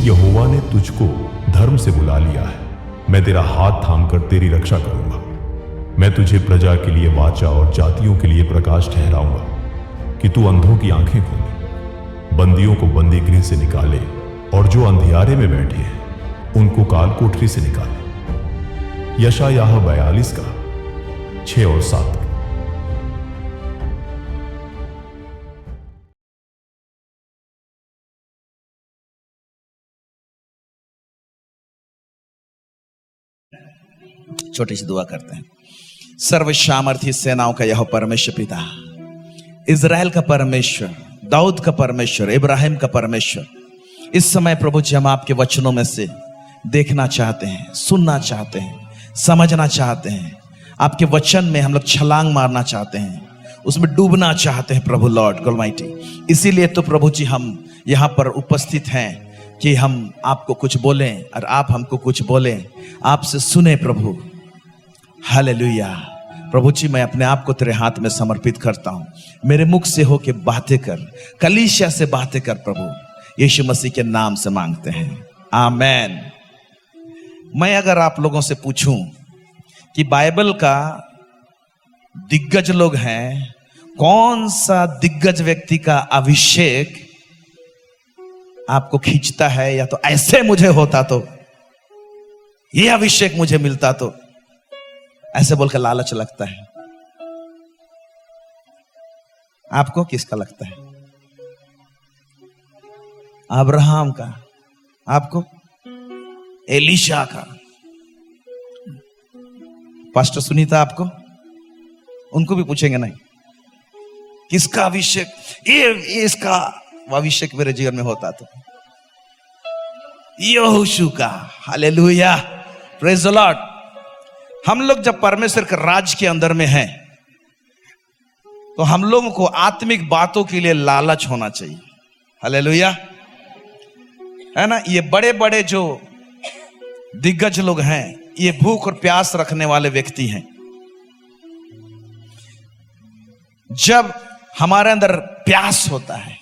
यहोवा ने तुझको धर्म से बुला लिया है, मैं तेरा हाथ थामकर तेरी रक्षा करूंगा। मैं तुझे प्रजा के लिए वाचा और जातियों के लिए प्रकाश ठहराऊंगा कि तू अंधों की आंखें खोले, बंदियों को बंदी गृह से निकाले और जो अंधियारे में बैठे हैं उनको काल कोठरी से निकाले। यशायाह 42 का 6 और 7। छोटी सी दुआ करते हैं। सर्वसामर्थी सेनाओं का यह परमेश्वर पिता, इज़राइल का परमेश्वर, दाऊद का परमेश्वर, इब्राहिम का परमेश्वर, इस समय प्रभु जी हम आपके वचनों में से देखना चाहते हैं, सुनना चाहते हैं, समझना चाहते हैं। आपके वचन में हम लोग छलांग मारना चाहते हैं, उसमें डूबना चाहते हैं प्रभु लॉर्ड गॉड ऑलमाइटी। इसीलिए तो प्रभु जी हम यहाँ पर उपस्थित हैं कि हम आपको कुछ बोलें और आप हमको कुछ बोलें, आपसे सुने प्रभु। हालेलुया। प्रभु जी मैं अपने आप को तेरे हाथ में समर्पित करता हूं, मेरे मुख से होके बातें कर, कलीसिया से बातें कर प्रभु, यीशु मसीह के नाम से मांगते हैं, आमेन। मैं अगर आप लोगों से पूछूं कि बाइबल का दिग्गज लोग हैं, कौन सा दिग्गज व्यक्ति का अभिषेक आपको खींचता है, या तो ऐसे मुझे होता तो, ये अभिषेक मुझे मिलता तो, ऐसे बोलकर लालच लगता है, आपको किसका लगता है? अब्राहम का, आपको एलीशा का, पास्टर सुनीता आपको, उनको भी पूछेंगे नहीं किसका अभिषेक, ये इसका अभिषेक मेरे जीवन में होता तो, यहोशू का। Hallelujah, praise the Lord. हम लोग जब परमेश्वर के राज के अंदर में हैं तो हम लोगों को आत्मिक बातों के लिए लालच होना चाहिए। हालेलुया, है ना। ये बड़े बड़े जो दिग्गज लोग हैं, ये भूख और प्यास रखने वाले व्यक्ति हैं। जब हमारे अंदर प्यास होता है,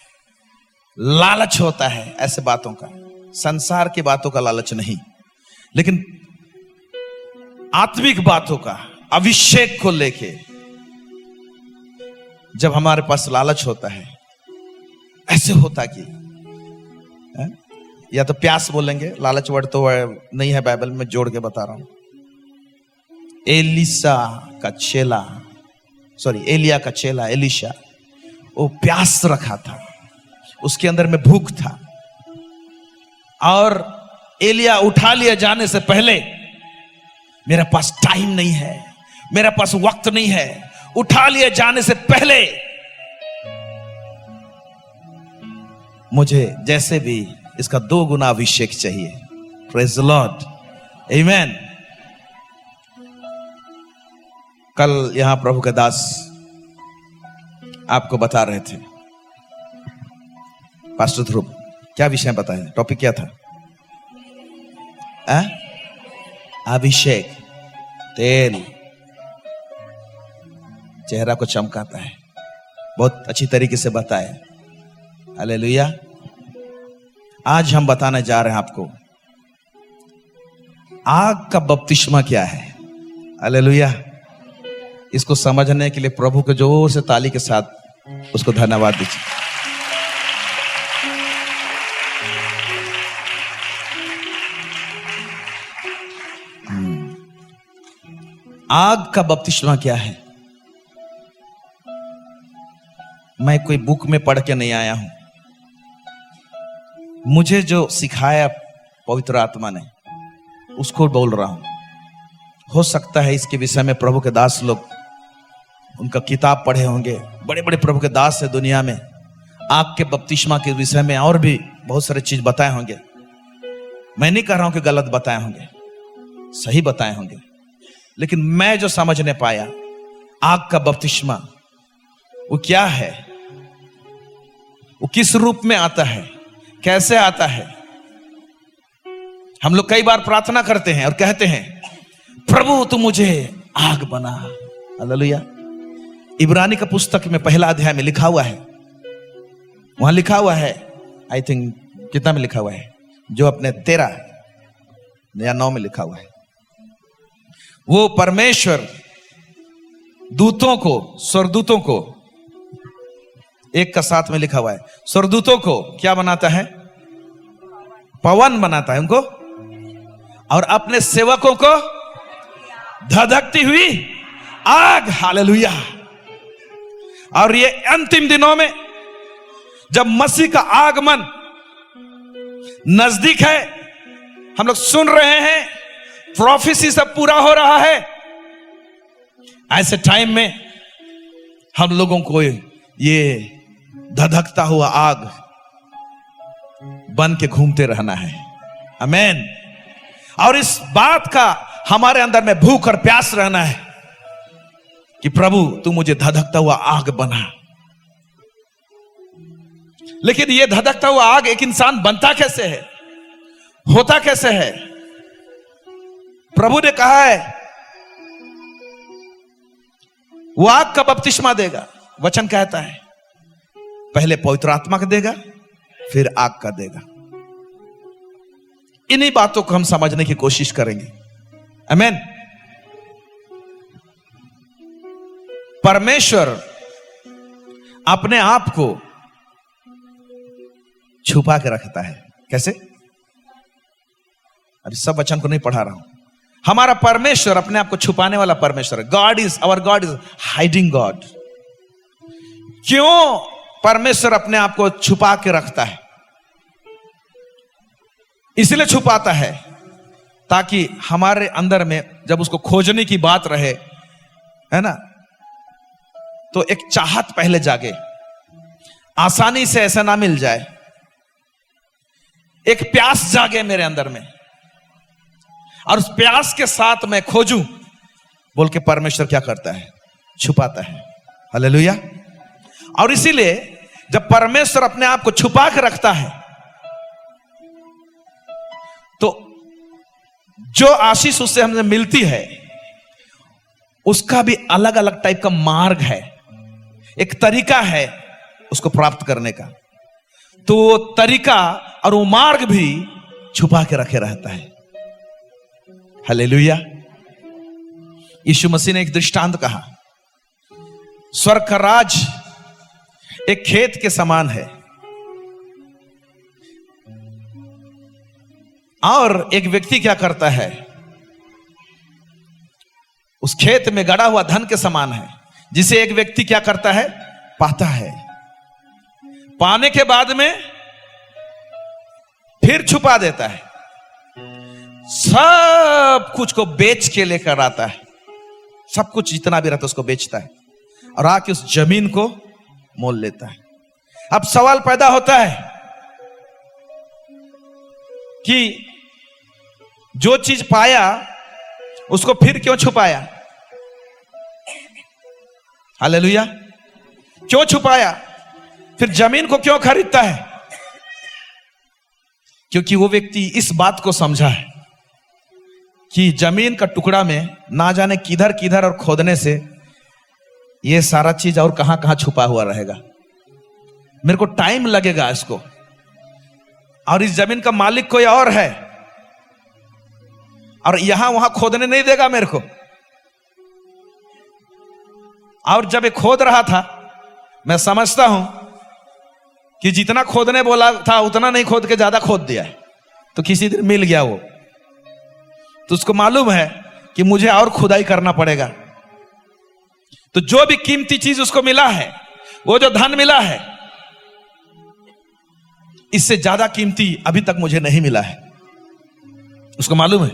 लालच होता है ऐसे बातों का, संसार की बातों का लालच नहीं, लेकिन आत्मिक बातों का, अभिषेक को लेके जब हमारे पास लालच होता है, ऐसे होता कि है? या तो प्यास बोलेंगे, लालच वर्ड तो नहीं है बाइबल में, जोड़ के बता रहा हूं। एलिया का चेला एलीशा, वो प्यास रखा था, उसके अंदर में भूख था, और एलिया उठा लिया जाने से पहले, मेरे पास टाइम नहीं है, मेरे पास वक्त नहीं है, उठा लिए जाने से पहले मुझे जैसे भी इसका 2 गुना अभिषेक चाहिए। प्रेज द लॉर्ड, आमेन। कल यहां प्रभु के दास आपको बता रहे थे, पास्टर ध्रुव, क्या विषय बताया, टॉपिक क्या था? अभिषेक, तेल चेहरा को चमकाता है, बहुत अच्छी तरीके से बताया। हालेलुया। आज हम बताने जा रहे हैं आपको आग का बपतिस्मा क्या है। हालेलुया। इसको समझने के लिए प्रभु के जोर से ताली के साथ उसको धन्यवाद दीजिए। आग का बपतिस्मा क्या है? मैं कोई बुक में पढ़ के नहीं आया हूं, मुझे जो सिखाया पवित्र आत्मा ने उसको बोल रहा हूं। हो सकता है इसके विषय में प्रभु के दास लोग उनका किताब पढ़े होंगे, बड़े बड़े प्रभु के दास है दुनिया में, आग के बपतिस्मा के विषय में और भी बहुत सारे चीज बताए होंगे। मैं नहीं कह रहा हूं कि गलत बताए होंगे, सही बताए होंगे, लेकिन मैं जो समझने पाया, आग का बपतिस्मा वो क्या है, वो किस रूप में आता है, कैसे आता है। हम लोग कई बार प्रार्थना करते हैं और कहते हैं, प्रभु तू मुझे आग बना। हालेलुया। इब्रानी का पुस्तक में 1 अध्याय में लिखा हुआ है, वहां लिखा हुआ है, आई थिंक कितना में लिखा हुआ है, जो अपने 13 या 9 में लिखा हुआ है, वो परमेश्वर दूतों को, स्वर्गदूतों को, 1 का 7 में लिखा हुआ है, स्वर्गदूतों को क्या बनाता है? पवन बनाता है उनको, और अपने सेवकों को धधकती हुई आग। हालेलुया। और ये अंतिम दिनों में जब मसीह का आगमन नजदीक है, हम लोग सुन रहे हैं, प्रोफेसी सब पूरा हो रहा है, ऐसे टाइम में हम लोगों को ये धधकता हुआ आग बन के घूमते रहना है। आमीन। और इस बात का हमारे अंदर में भूख और प्यास रहना है कि प्रभु तू मुझे धधकता हुआ आग बना। लेकिन ये धधकता हुआ आग एक इंसान बनता कैसे है, होता कैसे है? प्रभु ने कहा है वो आग का बपतिस्मा देगा। वचन कहता है पहले पवित्र आत्मा का देगा, फिर आग का देगा। इन्हीं बातों को हम समझने की कोशिश करेंगे। आमीन। परमेश्वर अपने आप को छुपा के रखता है। कैसे? अभी सब वचन को नहीं पढ़ा रहा हूं। हमारा परमेश्वर अपने आप को छुपाने वाला परमेश्वर है। God is hiding God. क्यों परमेश्वर अपने आप को छुपा के रखता है? इसलिए छुपाता है ताकि हमारे अंदर में जब उसको खोजने की बात रहे, है ना, तो एक चाहत पहले जागे, आसानी से ऐसा ना मिल जाए। एक प्यास जागे मेरे अंदर में, और उस प्यास के साथ मैं खोजूं बोल के परमेश्वर क्या करता है? छुपाता है। हालेलुया। और इसीलिए जब परमेश्वर अपने आप को छुपा के रखता है तो जो आशीष उससे हमें मिलती है उसका भी अलग अलग टाइप का मार्ग है, एक तरीका है उसको प्राप्त करने का। तो वो तरीका और वो मार्ग भी छुपा के रखे रहता है। हालेलुया। यीशु मसीह ने एक दृष्टांत कहा, स्वर्ग का राज एक खेत के समान है, और एक व्यक्ति क्या करता है, उस खेत में गड़ा हुआ धन के समान है, जिसे एक व्यक्ति क्या करता है? पाता है। पाने के बाद में फिर छुपा देता है, सब कुछ को बेच के लेकर आता है, सब कुछ जितना भी रहता है उसको बेचता है, और आके उस जमीन को मोल लेता है। अब सवाल पैदा होता है कि जो चीज पाया उसको फिर क्यों छुपाया? हालेलुया। क्यों छुपाया? फिर जमीन को क्यों खरीदता है? क्योंकि वो व्यक्ति इस बात को समझा है कि जमीन का टुकड़ा में ना जाने किधर किधर और खोदने से ये सारा चीज और कहां कहां छुपा हुआ रहेगा, मेरे को टाइम लगेगा इसको, और इस जमीन का मालिक कोई और है, और यहां वहां खोदने नहीं देगा मेरे को। और जब ये खोद रहा था, मैं समझता हूं कि जितना खोदने बोला था उतना नहीं खोद के ज्यादा खोद दिया है, तो किसी दिन मिल गया वो, तो उसको मालूम है कि मुझे और खुदाई करना पड़ेगा। तो जो भी कीमती चीज उसको मिला है, वो जो धन मिला है, इससे ज्यादा कीमती अभी तक मुझे नहीं मिला है। उसको मालूम है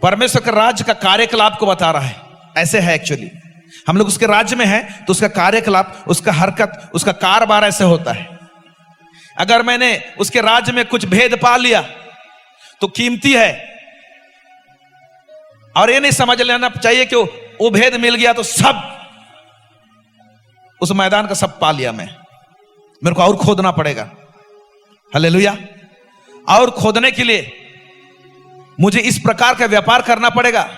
परमेश्वर के राज्य का कार्यकलाप को बता रहा है। ऐसे है एक्चुअली, हम लोग उसके राज्य में हैं तो उसका कार्यकलाप, उसका हरकत, उसका कारोबार ऐसे होता है। अगर मैंने उसके राज्य में कुछ भेद पा लिया तो कीमती है, और ये नहीं समझ लेना चाहिए कि वो भेद मिल गया तो सब उस मैदान का सब पा लिया मैं, मेरे को और खोदना पड़ेगा। हालेलुया। और खोदने के लिए मुझे इस प्रकार का व्यापार करना पड़ेगा,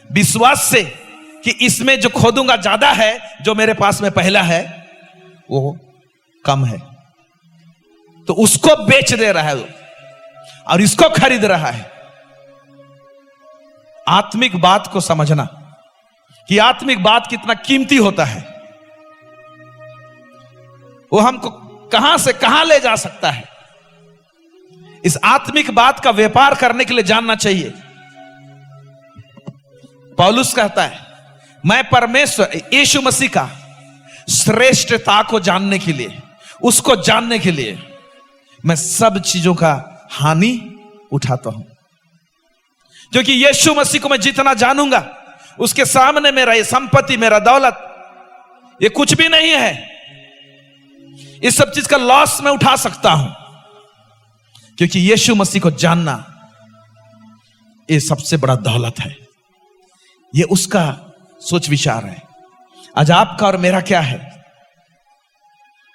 विश्वास से कि इसमें जो खोदूंगा ज्यादा है, जो मेरे पास में पहला है वो कम है। तो उसको बेच दे रहा है वो और इसको खरीद रहा है। आत्मिक बात को समझना कि आत्मिक बात कितना कीमती होता है, वो हमको कहां से कहां ले जा सकता है। इस आत्मिक बात का व्यापार करने के लिए जानना चाहिए। पौलुस कहता है, मैं परमेश्वर यीशु मसीह का श्रेष्ठता को जानने के लिए, उसको जानने के लिए मैं सब चीजों का हानि उठाता हूं, क्योंकि यीशु मसीह को मैं जितना जानूंगा उसके सामने मेरा ये संपत्ति, मेरा दौलत, ये कुछ भी नहीं है। इस सब चीज का लॉस मैं उठा सकता हूं, क्योंकि यीशु मसीह को जानना ये सबसे बड़ा दौलत है। ये उसका सोच विचार है। आज आपका और मेरा क्या है?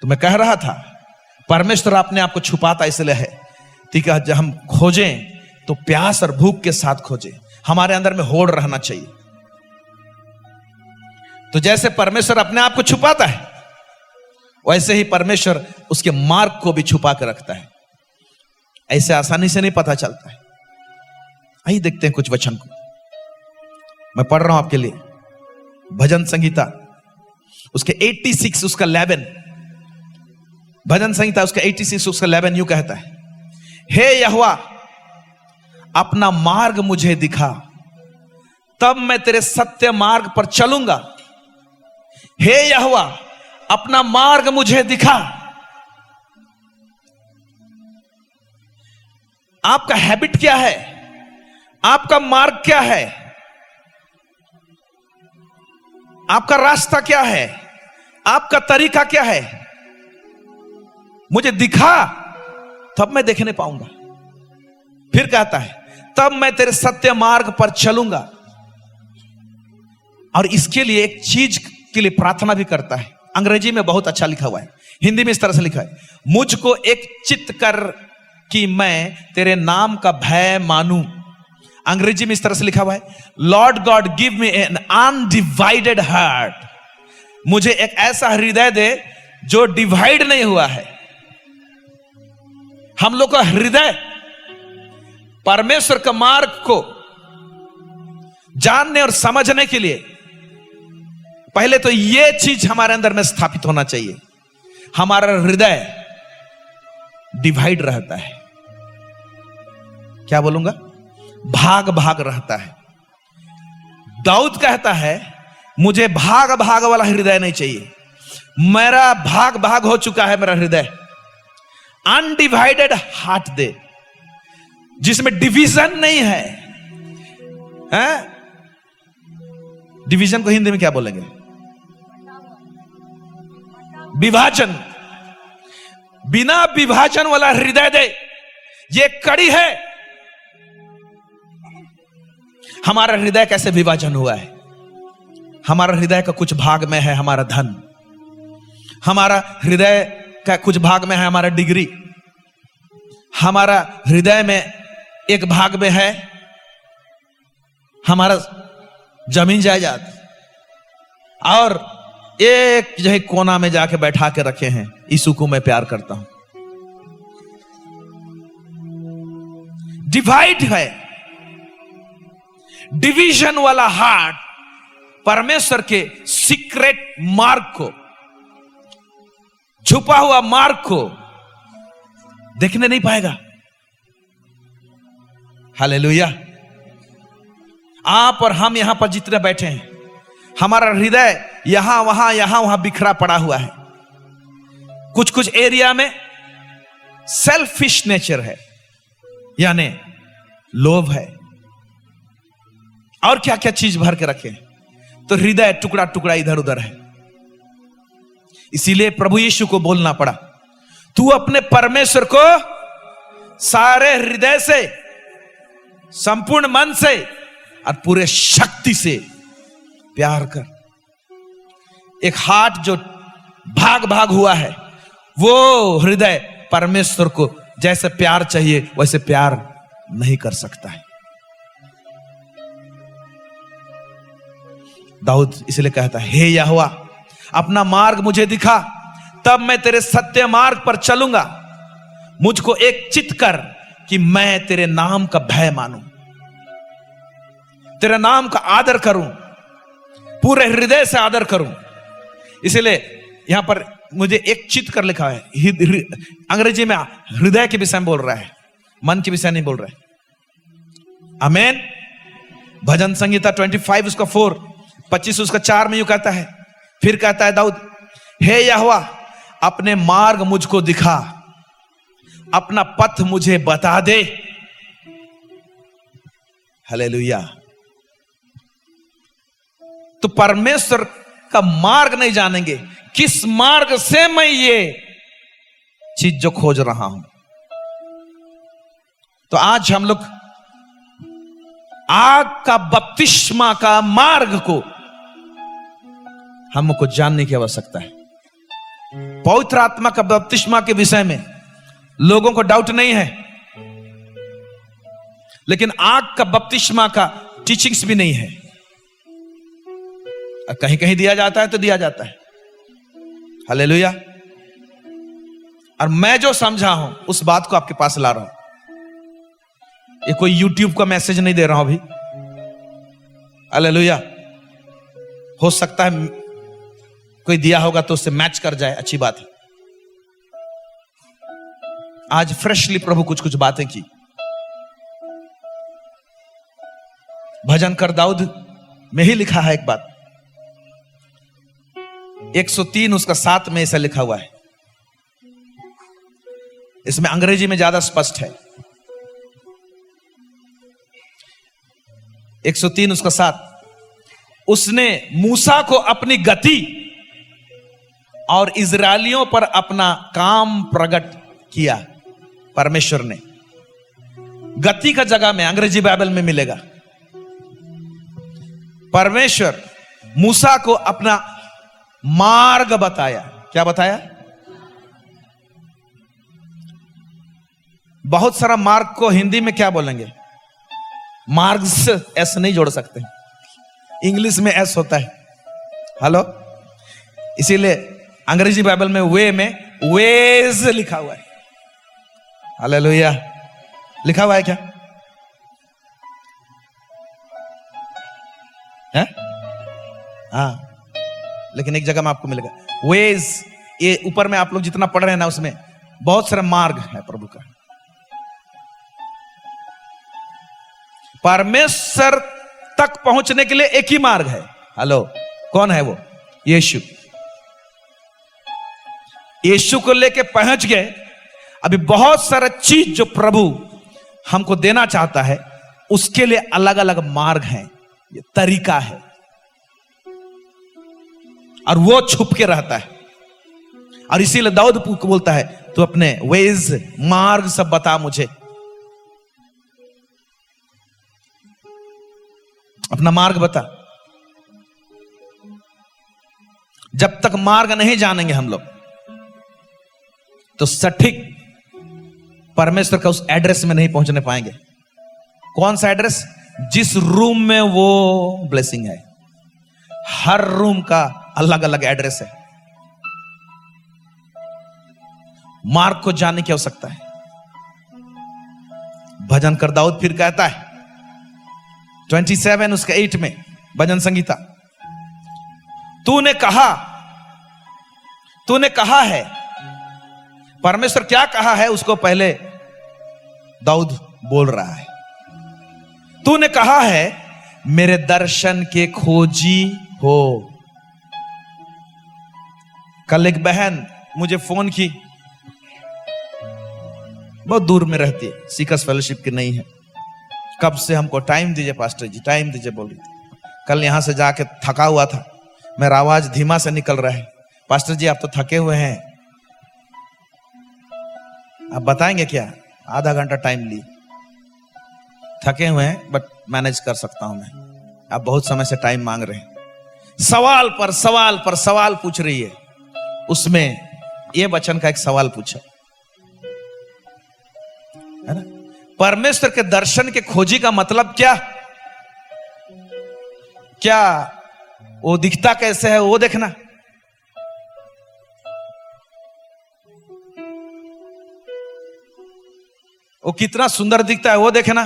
तो मैं कह रहा था, परमेश्वर अपने आप को छुपाता इसलिए है, ठीक है, जब हम खोजें तो प्यास और भूख के साथ खोजें। हमारे अंदर में होड़ रहना चाहिए। तो जैसे परमेश्वर अपने आप को छुपाता है, वैसे ही परमेश्वर उसके मार्ग को भी छुपा कर रखता है। ऐसे आसानी से नहीं पता चलता है। आइए देखते हैं कुछ वचन को। मैं पढ़ रहा हूं आपके लिए भजन संहिता उसके 86 उसका 11, भजन संहिता उसका 86 उसका 11 यूं कहता है, हे यहोवा अपना मार्ग मुझे दिखा, तब मैं तेरे सत्य मार्ग पर चलूंगा। हे यहोवा अपना मार्ग मुझे दिखा। आपका हैबिट क्या है? आपका मार्ग क्या है? आपका रास्ता क्या है? आपका तरीका क्या है? मुझे दिखा तब मैं देखने पाऊंगा। फिर कहता है, तब मैं तेरे सत्य मार्ग पर चलूंगा। और इसके लिए एक चीज के लिए प्रार्थना भी करता है। अंग्रेजी में बहुत अच्छा लिखा हुआ है, हिंदी में इस तरह से लिखा है, मुझको एक चित्त कर कि मैं तेरे नाम का भय मानूं। अंग्रेजी में इस तरह से लिखा हुआ है, Lord God give me an undivided heart. मुझे एक ऐसा हृदय दे जो डिवाइड नहीं हुआ है। हम लोग का हृदय परमेश्वर का मार्ग को जानने और समझने के लिए पहले तो यह चीज हमारे अंदर में स्थापित होना चाहिए, हमारा हृदय डिवाइड रहता है। क्या बोलूंगा? भाग भाग रहता है। दाऊद कहता है, मुझे भाग भाग वाला हृदय नहीं चाहिए। मेरा भाग भाग हो चुका है मेरा हृदय। अनडिवाइडेड हार्ट दे, जिसमें डिवीजन नहीं है। डिवीजन को हिंदी में क्या बोलेंगे? विभाजन। बिना विभाजन वाला हृदय दे। ये कड़ी है। हमारा हृदय कैसे विभाजन हुआ है? हमारा हृदय का कुछ भाग में है हमारा धन, हमारा हृदय का कुछ भाग में है हमारा डिग्री, हमारा हृदय में एक भाग में है हमारा जमीन जायदाद, और एक जो है कोना में जाके बैठा के रखे हैं, यीशु को मैं प्यार करता हूं। डिवाइड है। डिवीजन वाला हार्ट परमेश्वर के सीक्रेट मार्ग को, छुपा हुआ मार्ग को देखने नहीं पाएगा। हालेलुया। आप और हम यहां पर जितने बैठे हैं, हमारा हृदय यहां वहां बिखरा पड़ा हुआ है। कुछ कुछ एरिया में सेल्फिश नेचर है, यानी लोभ है, और क्या क्या चीज भर के रखे, तो हृदय टुकड़ा टुकड़ा इधर उधर है। इसीलिए प्रभु यीशु को बोलना पड़ा, तू अपने परमेश्वर को सारे हृदय से, संपूर्ण मन से और पूरे शक्ति से प्यार कर। एक हार्ट जो भाग भाग हुआ है, वो हृदय परमेश्वर को जैसे प्यार चाहिए वैसे प्यार नहीं कर सकता है। दाऊद इसलिए कहता है, हे यहोवा अपना मार्ग मुझे दिखा, तब मैं तेरे सत्य मार्ग पर चलूंगा। मुझको एक चित कर कि मैं तेरे नाम का भय मानूं, तेरे नाम का आदर करूं, पूरे हृदय से आदर करूं। इसलिए यहां पर मुझे एक चित कर लिखा है, अंग्रेजी में हृदय के विषय में बोल रहा है, मन के विषय नहीं बोल रहा है। आमीन। भजन संहिता 25 उसका 4, 25 उसका 4 में यूं कहता है, फिर कहता है दाऊद, हे यहोवा अपने मार्ग मुझको दिखा, अपना पथ मुझे बता दे। हालेलुया। तो परमेश्वर का मार्ग नहीं जानेंगे, किस मार्ग से मैं ये चीज जो खोज रहा हूं। तो आज हम लोग आग का बपतिस्मा का मार्ग को हमको जानने की आवश्यकता है। पवित्र आत्मा का बपतिस्मा के विषय में लोगों को डाउट नहीं है, लेकिन आग का बपतिस्मा का टीचिंग्स भी नहीं है। कहीं कहीं दिया जाता है तो दिया जाता है। हालेलुया। और मैं जो समझा हूं उस बात को आपके पास ला रहा हूं। ये कोई यूट्यूब का मैसेज नहीं दे रहा हूं अभी। हालेलुया। हो सकता है कोई दिया होगा तो उससे मैच कर जाए, अच्छी बात है। आज फ्रेशली प्रभु कुछ कुछ बातें की। भजन कर दाऊद में ही लिखा है एक बात, 103 उसका 7 में ऐसा लिखा हुआ है। इसमें अंग्रेजी में ज्यादा स्पष्ट है। 103 उसका 7, उसने मूसा को अपनी गति और इजरायलियों पर अपना काम प्रकट किया। परमेश्वर ने गति का जगह में अंग्रेजी बाइबल में मिलेगा, परमेश्वर मूसा को अपना मार्ग बताया। क्या बताया? बहुत सारा मार्ग को हिंदी में क्या बोलेंगे? मार्ग से एस नहीं जोड़ सकते, इंग्लिश में एस होता है। हेलो, इसीलिए अंग्रेजी बाइबल में वे में वेज लिखा हुआ है। हालेलुया। लिखा हुआ है क्या है? हाँ, लेकिन एक जगह में आपको मिलेगा वेज। ये ऊपर में आप लोग जितना पढ़ रहे हैं ना, उसमें बहुत सारे मार्ग है प्रभु का। परमेश्वर तक पहुंचने के लिए एक ही मार्ग है। हेलो, कौन है वो? यीशु। यीशु को लेके पहुंच गए। अभी बहुत सारा चीज जो प्रभु हमको देना चाहता है, उसके लिए अलग अलग मार्ग हैं, ये तरीका है, और वो छुप के रहता है। और इसीलिए दाऊद को बोलता है, तू अपने वेज मार्ग सब बता मुझे, अपना मार्ग बता। जब तक मार्ग नहीं जानेंगे हम लोग, तो सटीक परमेश्वर का उस एड्रेस में नहीं पहुंचने पाएंगे। कौन सा एड्रेस? जिस रूम में वो ब्लेसिंग है। हर रूम का अलग अलग एड्रेस है। मार्ग को जानने की आवश्यकता है। भजन कर दाऊद फिर कहता है 27 उसके 8 में भजन संगीता, तूने कहा है। परमेश्वर क्या कहा है उसको पहले दाऊद बोल रहा है। तूने कहा है मेरे दर्शन के खोजी हो। कल एक बहन मुझे फोन की, बहुत दूर में रहती है, सीकर्स फेलोशिप की नहीं है। कब से हमको टाइम दीजिए पास्टर जी, टाइम दीजिए बोल रही थी। कल यहां से जाके थका हुआ था, मेरा आवाज धीमा से निकल रहा है। पास्टर जी आप तो थके हुए हैं, आप बताएंगे क्या? आधा घंटा टाइम ली। थके हुए हैं बट मैनेज कर सकता हूं मैं। आप बहुत समय से टाइम मांग रहे हैं, सवाल पर सवाल पर सवाल पूछ रही है। उसमें यह वचन का एक सवाल पूछा है ना, परमेश्वर के दर्शन के खोजी का मतलब क्या? क्या वो दिखता कैसे है वो देखना? वो कितना सुंदर दिखता है वो देखना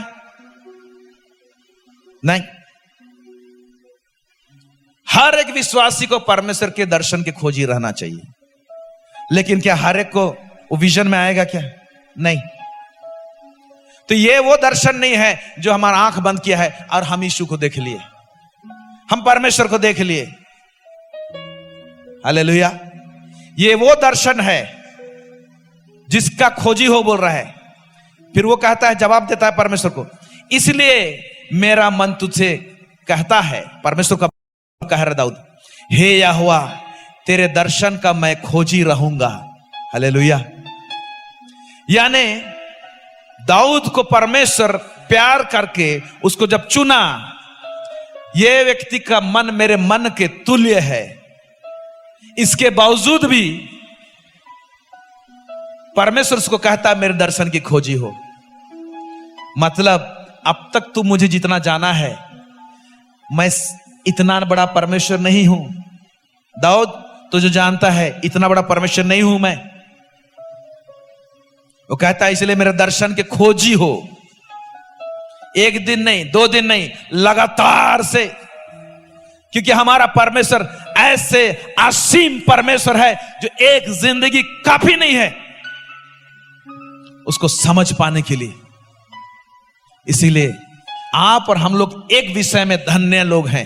नहीं। हर एक विश्वासी को परमेश्वर के दर्शन के खोजी रहना चाहिए, लेकिन क्या हर एक को वो विजन में आएगा क्या? नहीं। तो ये वो दर्शन नहीं है जो हमारा आंख बंद किया है और हम यीशु को देख लिए, हम परमेश्वर को देख लिए। हालेलुया। ये वो दर्शन है जिसका खोजी हो बोल रहा है। फिर वो कहता है, जवाब देता है परमेश्वर को, इसलिए मेरा मन तुझसे कहता है, परमेश्वर का कह रहा दाऊद, हे यहोवा तेरे दर्शन का मैं खोजी रहूंगा। हालेलुया। यानी दाऊद को परमेश्वर प्यार करके उसको जब चुना, ये व्यक्ति का मन मेरे मन के तुल्य है, इसके बावजूद भी परमेश्वर उसको कहता मेरे दर्शन की खोजी हो। मतलब अब तक तू मुझे जितना जाना है, मैं इतना बड़ा परमेश्वर नहीं हूं। दाऊद तो जो जानता है इतना बड़ा परमेश्वर नहीं हूं मैं। वो कहता है इसलिए मेरे दर्शन के खोजी हो। एक दिन नहीं, 2 दिन नहीं, लगातार से, क्योंकि हमारा परमेश्वर ऐसे असीम परमेश्वर है जो एक जिंदगी काफी नहीं है उसको समझ पाने के लिए। इसीलिए आप और हम लोग एक विषय में धन्य लोग हैं,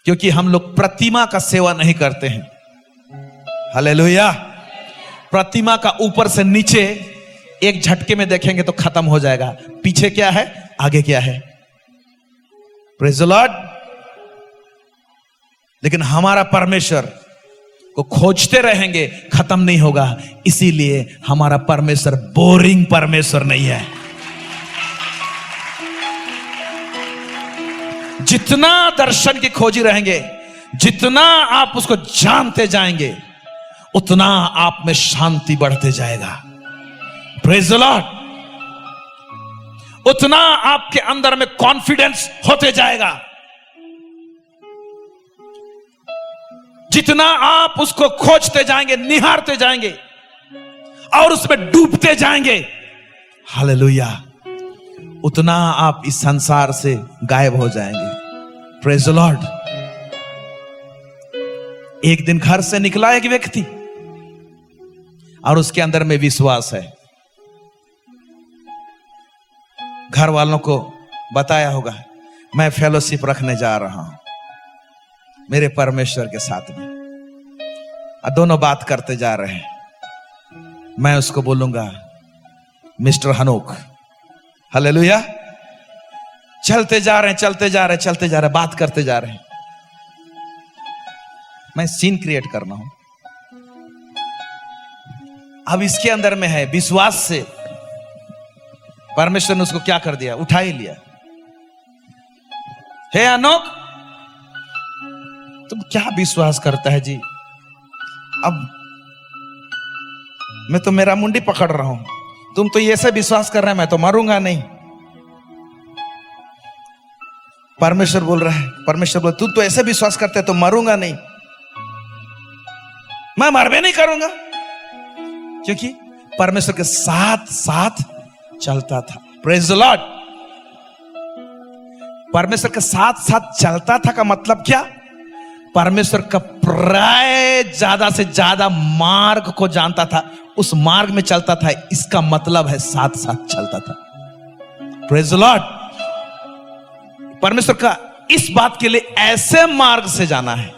क्योंकि हम लोग प्रतिमा का सेवा नहीं करते हैं। हालेलुया। प्रतिमा का ऊपर से नीचे एक झटके में देखेंगे तो खत्म हो जाएगा, पीछे क्या है आगे क्या है। Praise the Lord. लेकिन हमारा परमेश्वर को खोजते रहेंगे, खत्म नहीं होगा। इसीलिए हमारा परमेश्वर बोरिंग परमेश्वर नहीं है। जितना दर्शन की खोजी रहेंगे, जितना आप उसको जानते जाएंगे, उतना आप में शांति बढ़ते जाएगा। Praise the Lord. उतना आपके अंदर में कॉन्फिडेंस होते जाएगा। जितना आप उसको खोजते जाएंगे, निहारते जाएंगे और उसमें डूबते जाएंगे, हालेलुया, उतना आप इस संसार से गायब हो जाएंगे। Praise the Lord. एक दिन घर से निकला एक व्यक्ति और उसके अंदर में विश्वास है। घर वालों को बताया होगा, मैं फेलोशिप रखने जा रहा हूं मेरे परमेश्वर के साथ में, और दोनों बात करते जा रहे हैं। मैं उसको बोलूंगा मिस्टर हनोक। हालेलुया। चलते जा रहे हैं, चलते जा रहे हैं, चलते जा रहे हैं, बात करते जा रहे हैं। मैं सीन क्रिएट करना हूं। अब इसके अंदर में है विश्वास से परमेश्वर ने उसको क्या कर दिया, उठा ही लिया। हे अनोक, तुम क्या विश्वास करता है जी? अब मैं तो मेरा मुंडी पकड़ रहा हूं, तुम तो ये ऐसे विश्वास कर रहे हैं मैं तो मरूंगा नहीं। परमेश्वर बोल रहा है, परमेश्वर बोल, तू तो ऐसे विश्वास करते है तो मरूंगा नहीं। मैं मरबे नहीं करूंगा, क्योंकि परमेश्वर के साथ साथ चलता था। Praise the Lord. परमेश्वर के साथ साथ चलता था का मतलब क्या? परमेश्वर का प्राय ज्यादा से ज्यादा मार्ग को जानता था, उस मार्ग में चलता था। इसका मतलब है साथ साथ चलता था। Praise the Lord. परमेश्वर का इस बात के लिए ऐसे मार्ग से जाना है,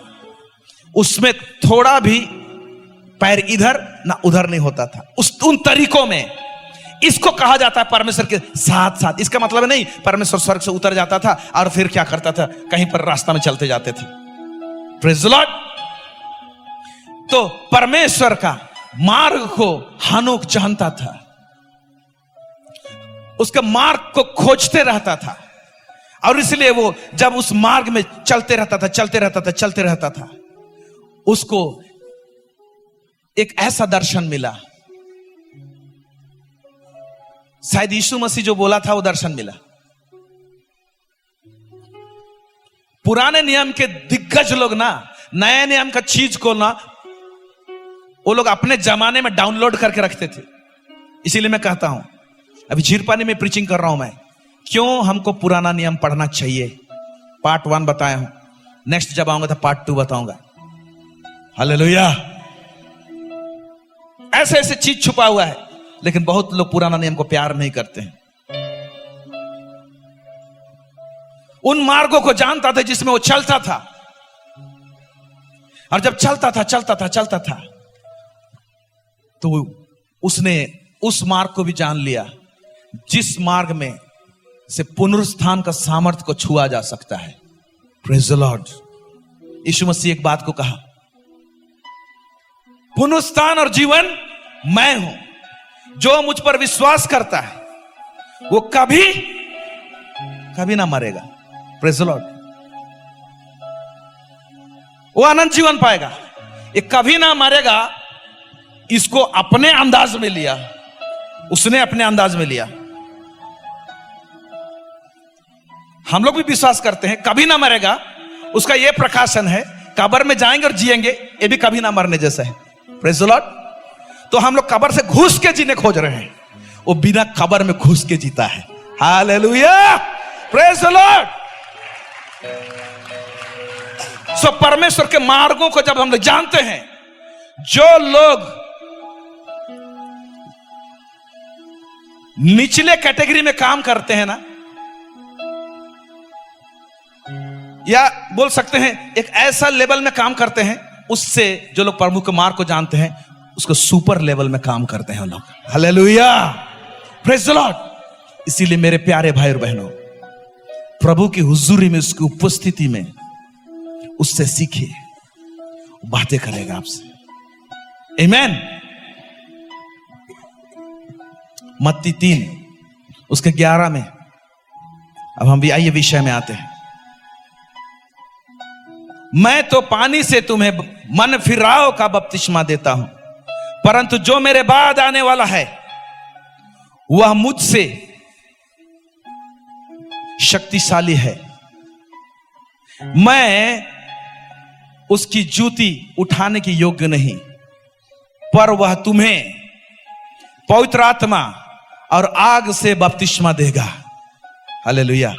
उसमें थोड़ा भी पैर इधर ना उधर नहीं होता था, उन तरीकों में। इसको कहा जाता है परमेश्वर के साथ साथ। इसका मतलब नहीं परमेश्वर स्वर्ग से उतर जाता था और फिर क्या करता था, कहीं पर रास्ता में चलते जाते थे। Praise the Lord. तो परमेश्वर का मार्ग को हनोक जानता था, उसके मार्ग को खोजते रहता था, और इसलिए वो जब उस मार्ग में चलते रहता था, चलते रहता था, चलते रहता था, उसको एक ऐसा दर्शन मिला। शायद यीशु मसीह जो बोला था वो दर्शन मिला। पुराने नियम के दिग्गज लोग ना, नए नियम का चीज को ना, वो लोग अपने जमाने में डाउनलोड करके रखते थे। इसीलिए मैं कहता हूं, अभी झीरपानी में प्रीचिंग कर रहा हूं मैं, क्यों हमको पुराना नियम पढ़ना चाहिए। पार्ट 1 बताया हूं, नेक्स्ट जब आऊंगा तो पार्ट 2 बताऊंगा। हालेलुया। ऐसे ऐसे चीज छुपा हुआ है, लेकिन बहुत लोग पुराना नियम को प्यार नहीं करते हैं। उन मार्गों को जानता था जिसमें वो चलता था, और जब चलता था तो उसने उस मार्ग को भी जान लिया जिस मार्ग में से पुनरुत्थान का सामर्थ्य को छुआ जा सकता है। Praise the lord. Yeshu Masih एक बात को कहा, पुनरुत्थान और जीवन मैं हूं, जो मुझ पर विश्वास करता है वो कभी कभी ना मरेगा। Praise the Lord. वो अनंत जीवन पाएगा। ये कभी ना मरेगा, इसको अपने अंदाज में लिया, उसने अपने अंदाज में लिया। हम लोग भी विश्वास करते हैं कभी ना मरेगा, उसका यह प्रकाशन है, कब्र में जाएंगे और जिएंगे, ये भी कभी ना मरने जैसा है। Praise the Lord. तो हम लोग कब्र से घुस के जीने खोज रहे हैं, वो बिना कब्र में घुस के जीता है। Hallelujah. Praise the lord. So परमेश्वर के मार्गों को जब हम लोग जानते हैं, जो लोग निचले कैटेगरी में काम करते हैं ना, या बोल सकते हैं एक ऐसा लेवल में काम करते हैं, उससे जो लोग प्रभु के मार्ग को जानते हैं उसको सुपर लेवल में काम करते हैं लोग। हालेलुया। Praise the Lord. इसीलिए मेरे प्यारे भाई और बहनों, प्रभु की हुजूरी में, उसकी उपस्थिति में उससे सीखिए, बातें करेगा आपसे। आमीन। मत्ती 3 उसके 11 में, अब हम भी आइए विषय में आते हैं। मैं तो पानी से तुम्हें मन फिराव का बपतिस्मा देता हूं, परंतु जो मेरे बाद आने वाला है वह मुझसे शक्तिशाली है, मैं उसकी जूती उठाने की योग्य नहीं, पर वह तुम्हें पवित्र आत्मा और आग से बपतिस्मा देगा। हालेलुया।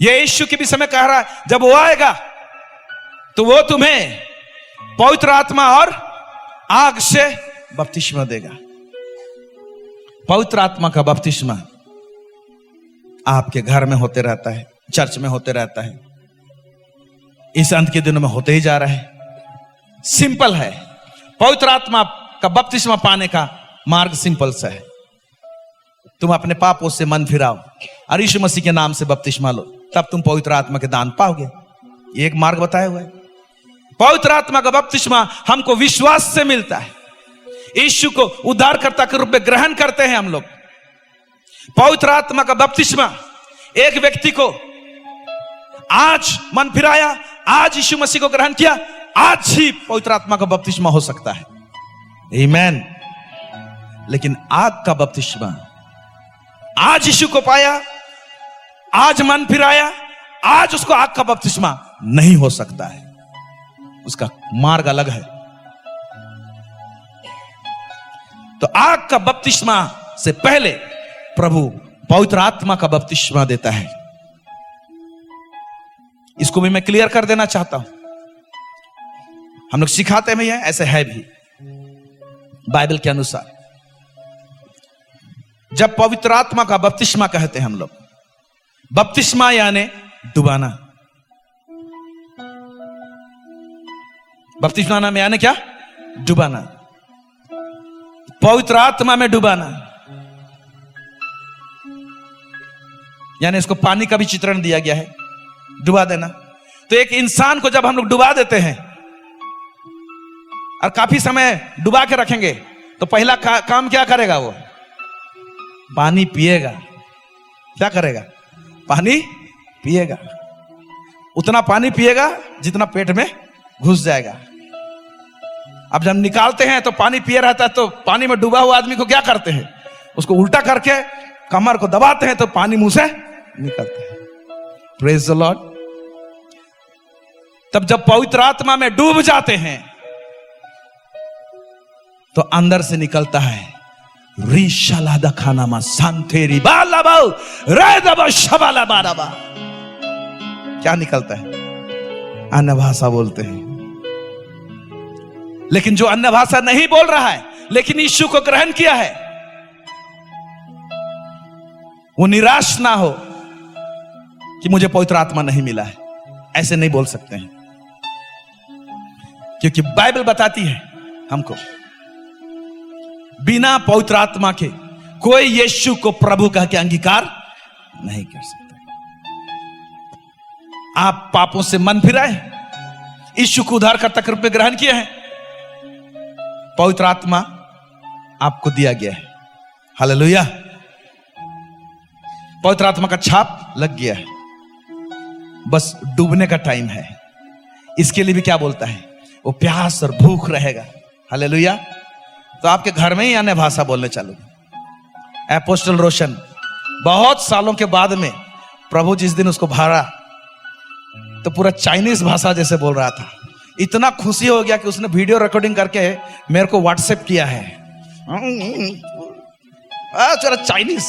ये यीशु के विषय में कह रहा है, जब वो आएगा तो वो तुम्हें पवित्र आत्मा और आग से बपतिस्मा देगा। पवित्र आत्मा का बपतिस्मा आपके घर में होते रहता है, चर्च में होते रहता है, इस अंत के दिनों में होते ही जा रहा है। सिंपल है। पवित्र आत्मा का बपतिस्मा पाने का मार्ग सिंपल सा है। तुम अपने पापों से मन फिराओ और यीशु मसीह के नाम से बपतिस्मा लो, तब तुम पवित्र आत्मा के दान पाओगे। ये एक मार्ग बताया हुआ है। पवित्र आत्मा का बपतिस्मा हमको विश्वास से मिलता है। यीशु को उद्धारकर्ता के रूप में ग्रहण करते हैं हम लोग। पवित्र आत्मा का बपतिस्मा एक व्यक्ति को आज मन फिराया, आज यीशु मसीह को ग्रहण किया, आज ही पवित्र आत्मा का बपतिस्मा हो सकता है। आमीन। लेकिन आग का बपतिस्मा, आज यीशु को पाया, आज मन फिराया, आज उसको आग का बपतिस्मा नहीं हो सकता है। उसका मार्ग अलग है। तो आग का बपतिस्मा से पहले प्रभु पवित्र आत्मा का बपतिस्मा देता है। इसको भी मैं क्लियर कर देना चाहता हूं। हम लोग सिखाते भी हैं, ऐसे है भी बाइबल के अनुसार। जब पवित्र आत्मा का बपतिस्मा कहते हैं हम लोग, बपतिस्मा यानी डुबाना। बपतिस्मा नाम यानी क्या? डुबाना। पवित्र आत्मा में डुबाना यानी इसको पानी का भी चित्रण दिया गया है, डुबा देना। तो एक इंसान को जब हम लोग डुबा देते हैं और काफी समय डुबा के रखेंगे, तो पहला काम क्या करेगा? वो पानी पिएगा। क्या करेगा? पानी पिएगा। उतना पानी पिएगा जितना पेट में घुस जाएगा। अब जब निकालते हैं तो पानी पिए रहता है, तो पानी में डूबा हुआ आदमी को क्या करते हैं? उसको उल्टा करके कमर को दबाते हैं तो पानी मुंह से निकलता है। Praise the Lord. तब जब पवित्र आत्मा में डूब जाते हैं तो अंदर से निकलता है रिशालादा खानामा सांथेरी बालाबाउ रेदबा शबाला बाराबा। क्या निकलता है? अन्य भाषा बोलते हैं। लेकिन जो अन्य भाषा नहीं बोल रहा है लेकिन यीशु को ग्रहण किया है, वो निराश ना हो कि मुझे पवित्र आत्मा नहीं मिला है। ऐसे नहीं बोल सकते हैं, क्योंकि बाइबल बताती है हमको बिना पवित्र आत्मा के कोई यीशु को प्रभु कह के अंगीकार नहीं कर सकता। आप पापों से मन फिराए, यीशु को उद्धारकर्ता के रूप में ग्रहण किए हैं, पवित्र आत्मा आपको दिया गया है। हालेलुया। पवित्र आत्मा का छाप लग गया है, बस डूबने का टाइम है। इसके लिए भी क्या बोलता है? वो प्यास और भूख रहेगा। हालेलुया। तो आपके घर में ही अन्य भाषा बोलने चालू। अपोस्टल रोशन बहुत सालों के बाद में प्रभु जिस दिन उसको भाड़ा तो पूरा चाइनीज भाषा जैसे बोल रहा था। इतना खुशी हो गया कि उसने वीडियो रिकॉर्डिंग करके मेरे को व्हाट्सएप किया है। चलो चाइनीज,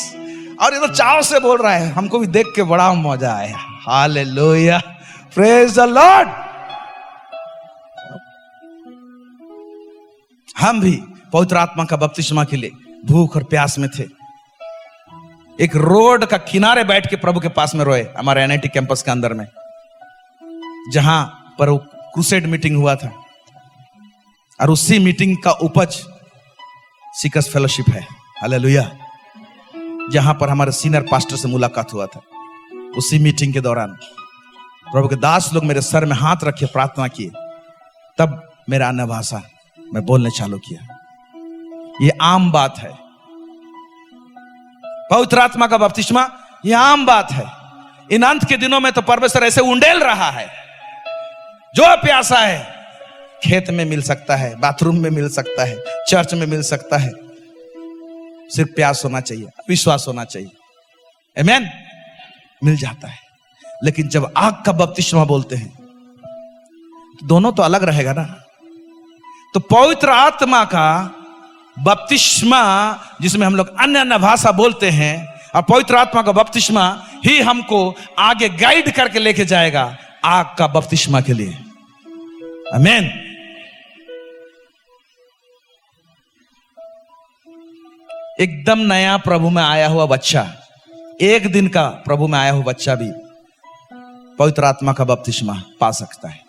और ये तो चाव से बोल रहा है। हमको भी देख के बड़ा मजा आया। Hallelujah, praise the Lord. हम भी पवित्र आत्मा का बपतिस्मा के लिए भूख और प्यास में थे। एक रोड का किनारे बैठ के प्रभु के पास में रोए, हमारे एनआईटी कैंपस के अंदर में, जहां पर वो क्रूसेड मीटिंग हुआ था। और उसी मीटिंग का उपज सीकर्स फेलोशिप है। हालेलुया। जहां पर हमारे सीनियर पास्टर से मुलाकात हुआ था। उसी मीटिंग के दौरान प्रभु के दास लोग मेरे सर में हाथ रखे प्रार्थना किए, तब मेरा अन्य भाषा मैं बोलने चालू किया। ये आम बात है। पवित्र आत्मा का बपतिस्मा ये आम बात है। इन अंत के दिनों में तो परमेश्वर ऐसे उंडेल रहा है, जो प्यासा है खेत में मिल सकता है, बाथरूम में मिल सकता है, चर्च में मिल सकता है। सिर्फ प्यास होना चाहिए, विश्वास होना चाहिए। आमीन। मिल जाता है। लेकिन जब आग का बपतिस्मा बोलते हैं तो दोनों तो अलग रहेगा ना। तो पवित्र आत्मा का बपतिस्मा जिसमें हम लोग अन्य अन्य भाषा बोलते हैं, और पवित्र आत्मा का बपतिस्मा ही हमको आगे गाइड करके लेके जाएगा आग का बपतिस्मा के लिए। आमीन। एकदम नया प्रभु में आया हुआ बच्चा, एक दिन का प्रभु में आया हुआ बच्चा भी पवित्र आत्मा का बपतिस्मा पा सकता है।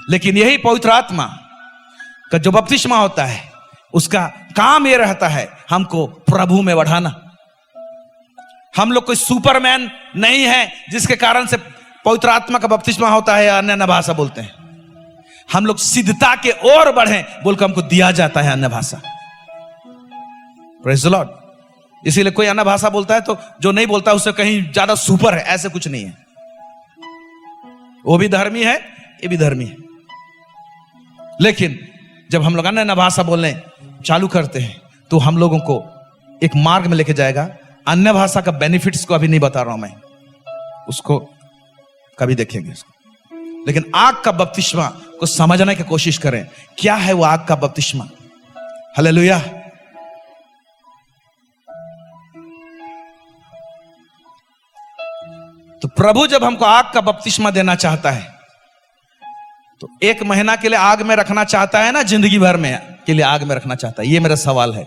लेकिन यही पवित्र आत्मा का जो बपतिस्मा होता है, उसका काम यह रहता है हमको प्रभु में बढ़ाना। हम लोग कोई सुपरमैन नहीं है जिसके कारण से पवित्र आत्मा का बपतिस्मा होता है या अन्य अन्य भाषा बोलते हैं। हम लोग सिद्धता के ओर बढ़े बोलकर हमको दिया जाता है अन्य भाषा। Praise the Lord. इसीलिए कोई अन्य भाषा बोलता है तो जो नहीं बोलता उससे कहीं ज्यादा सुपर है, ऐसे कुछ नहीं है। वो भी धर्मी है, ये भी धर्मी है। लेकिन जब हम लोग अन्य अन्य भाषा बोलने चालू करते हैं तो हम लोगों को एक मार्ग में लेके जाएगा। अन्य भाषा का बेनिफिट्स को अभी नहीं बता रहा हूं मैं, उसको कभी देखेंगे उसको। लेकिन आग का बपतिस्मा को समझने की कोशिश करें। क्या है वो आग का बपतिस्मा? हालेलुया। तो प्रभु जब हमको आग का बपतिस्मा देना चाहता है तो 1 महीना के लिए आग में रखना चाहता है ना, जिंदगी भर में के लिए आग में रखना चाहता है? ये मेरा सवाल है।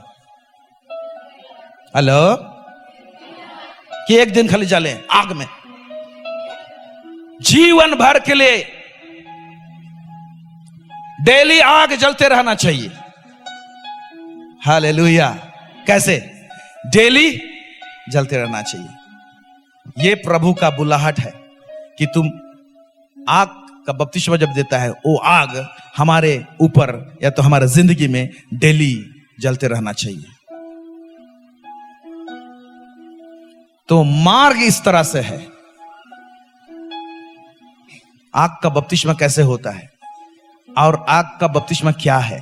हेलो, कि एक दिन खाली जले आग में? जीवन भर के लिए डेली आग जलते रहना चाहिए। हालेलुया। कैसे? डेली जलते रहना चाहिए। यह प्रभु का बुलाहट है कि तुम आग का बपतिस्मा जब देता है, वो आग हमारे ऊपर या तो हमारे जिंदगी में डेली जलते रहना चाहिए। तो मार्ग इस तरह से है। आग का बपतिस्मा कैसे होता है और आग का बपतिस्मा क्या है?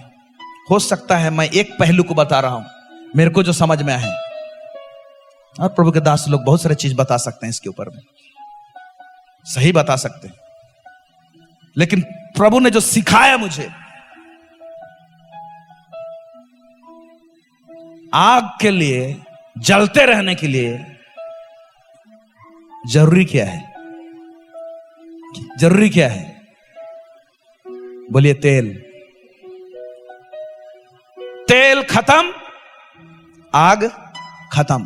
हो सकता है मैं एक पहलू को बता रहा हूं, मेरे को जो समझ में है, और प्रभु के दास लोग बहुत सारे चीज बता सकते हैं इसके ऊपर में, सही बता सकते हैं। लेकिन प्रभु ने जो सिखाया मुझे, आग के लिए, जलते रहने के लिए जरूरी क्या है? जरूरी क्या है? बोलिए तेल। तेल खत्म, आग खत्म।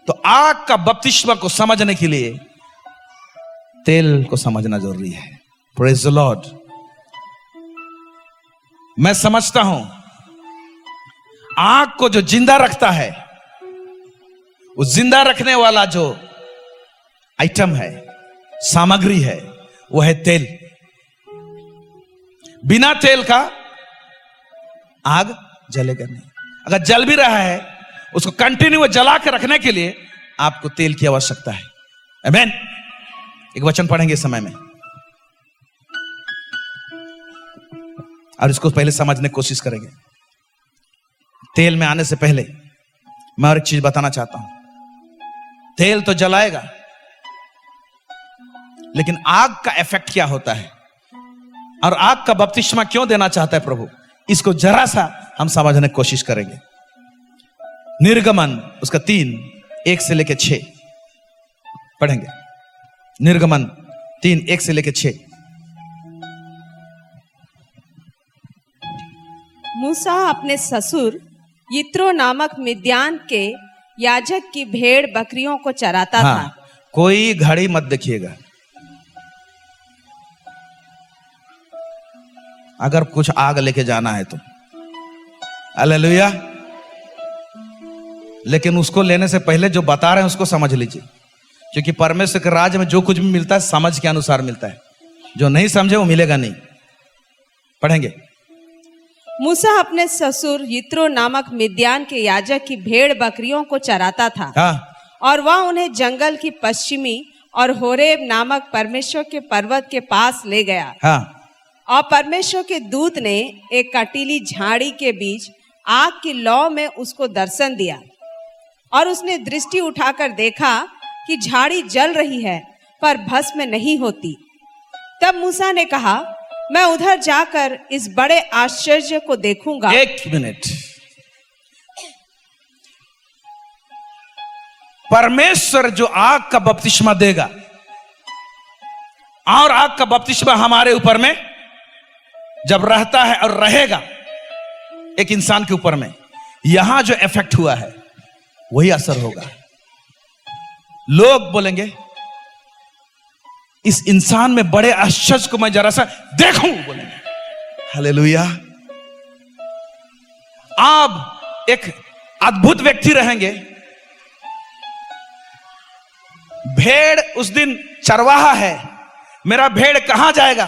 तो आग का बपतिस्मा को समझने के लिए तेल को समझना जरूरी है। Praise the Lord. मैं समझता हूं आग को जो जिंदा रखता है, उस जिंदा रखने वाला जो आइटम है, सामग्री है, वो है तेल। बिना तेल का आग जलेगा नहीं। अगर जल भी रहा है, उसको कंटिन्यू जला के रखने के लिए आपको तेल की आवश्यकता है। आमीन। एक वचन पढ़ेंगे इस समय में और इसको पहले समझने की कोशिश करेंगे। तेल में आने से पहले मैं और एक चीज बताना चाहता हूं। तेल तो जलाएगा, लेकिन आग का इफेक्ट क्या होता है और आग का बपतिस्मा क्यों देना चाहता है प्रभु, इसको जरा सा हम समझने की कोशिश करेंगे। निर्गमन उसका 3:1 से लेकर 6 पढ़ेंगे। निर्गमन 3:1 से लेकर 6। मूसा अपने ससुर यित्रो नामक मिद्यान के याजक की भेड़ बकरियों को चराता था। कोई घड़ी मत देखिएगा। अगर कुछ आग लेके जाना है तो हालेलुया। लेकिन उसको लेने से पहले जो बता रहे हैं उसको समझ लीजिए, क्योंकि परमेश्वर के राज्य में जो कुछ भी मिलता है समझ के अनुसार मिलता है। जो नहीं समझे वो मिलेगा नहीं। पढ़ेंगे। मूसा अपने ससुर यित्रो नामक मिद्यान के याजक की भेड़ बकरियों को चराता था। और वह उन्हें जंगल की पश्चिमी और होरेब नामक परमेश्वर के पर्वत के पास ले गया। और परमेश्वर के दूत ने एक कटीली झाड़ी के बीच आग की लौ में उसको दर्शन दिया। और उसने दृष्टि उठाकर देखा कि झाड़ी जल रही है पर भस्म नहीं होती। तब मूसा ने कहा, मैं उधर जाकर इस बड़े आश्चर्य को देखूंगा। एक मिनट। परमेश्वर जो आग का बपतिस्मा देगा, और आग का बपतिस्मा हमारे ऊपर में जब रहता है और रहेगा एक इंसान के ऊपर में, यहां जो इफेक्ट हुआ है वही असर होगा। लोग बोलेंगे इस इंसान में बड़े आश्चर्य को मैं जरा सा देखूं, बोलेंगे। हालेलुया। आप एक अद्भुत व्यक्ति रहेंगे। भेड़ उस दिन चरवाहा है, मेरा भेड़ कहां जाएगा,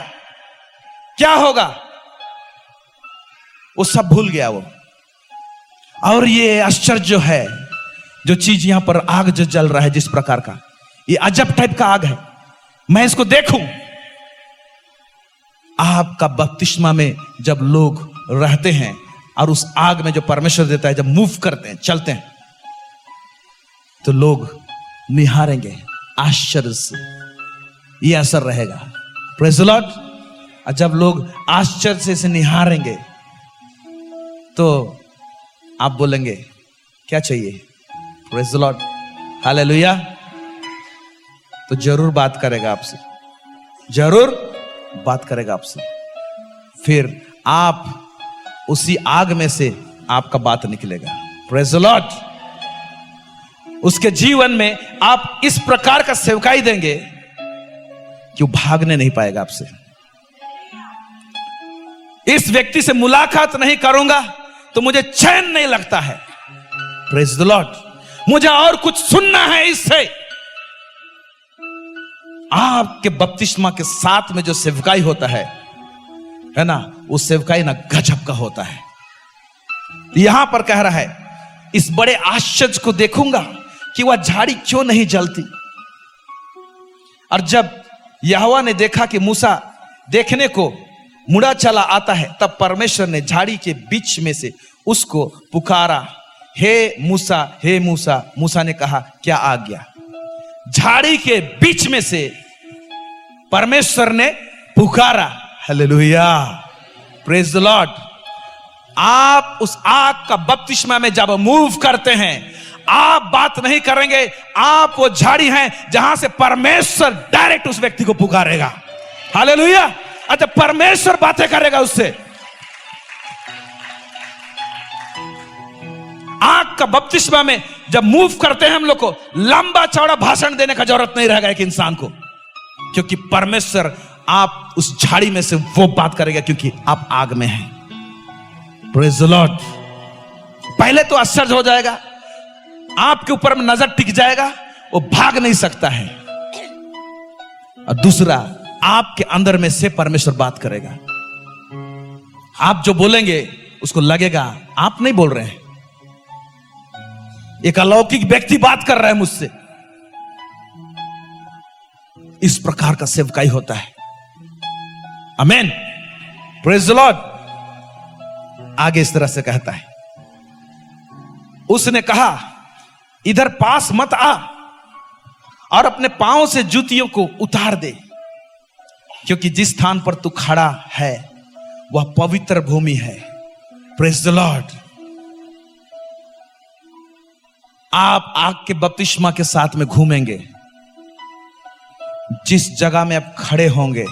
क्या होगा, वो सब भूल गया वो। और ये आश्चर्य जो है, जो चीज यहां पर आग जो जल रहा है जिस प्रकार का, ये अजब टाइप का आग है, मैं इसको देखूं। आपका बपतिस्मा में जब लोग रहते हैं और उस आग में जो परमेश्वर देता है, जब मूव करते हैं, चलते हैं, तो लोग निहारेंगे आश्चर्य से। ये असर रहेगा। Praise the Lord. और जब लोग आश्चर्य से इसे निहारेंगे तो आप बोलेंगे क्या चाहिए। Praise the Lord. हालेलुया। तो जरूर बात करेगा आपसे, जरूर बात करेगा आपसे। फिर आप उसी आग में से आपका बात निकलेगा। Praise the Lord. उसके जीवन में आप इस प्रकार का सेवकाई देंगे कि वो भागने नहीं पाएगा आपसे। इस व्यक्ति से मुलाकात नहीं करूंगा तो मुझे चैन नहीं लगता है। Praise the Lord. मुझे और कुछ सुनना है इससे। आपके बपतिस्मा के साथ में जो सेवकाई होता है ना, वो सेवकाई ना गजब का होता है। यहां पर कह रहा है इस बड़े आश्चर्य को देखूंगा कि वह झाड़ी क्यों नहीं जलती। और जब यहोवा ने देखा कि मूसा देखने को मुड़ा चला आता है, तब परमेश्वर ने झाड़ी के बीच में से उसको पुकारा, हे मूसा, हे मूसा। मूसा ने कहा, क्या आज्ञा। झाड़ी के बीच में से परमेश्वर ने पुकारा। हालेलुया। Praise the Lord. आप उस आग का बपतिस्मा में जब मूव करते हैं, आप बात नहीं करेंगे, आप वो झाड़ी हैं जहां से परमेश्वर डायरेक्ट उस व्यक्ति को पुकारेगा। हालेलुया। अच्छा, परमेश्वर बातें करेगा उससे। आग का बपतिस्मा में जब मूव करते हैं हम लोग को लंबा चौड़ा भाषण देने का जरूरत नहीं रहेगा एक इंसान को, क्योंकि परमेश्वर आप उस झाड़ी में से वो बात करेगा, क्योंकि आप आग में हैं। Praise the Lord. पहले तो आश्चर्य हो जाएगा, आपके ऊपर में नजर टिक जाएगा, वो भाग नहीं सकता है। और दूसरा, आपके अंदर में से परमेश्वर बात करेगा। आप जो बोलेंगे उसको लगेगा आप नहीं बोल रहे हैं, एक अलौकिक व्यक्ति बात कर रहा है मुझसे। इस प्रकार का सेवकाई होता है। आमेन। Praise the lord. आगे इस तरह से कहता है, उसने कहा इधर पास मत आ और अपने पांव से जूतियों को उतार दे, क्योंकि जिस स्थान पर तू खड़ा है वह पवित्र भूमि है। Praise the Lord. आप आग के बपतिस्मा के साथ में घूमेंगे, जिस जगह में आप खड़े होंगे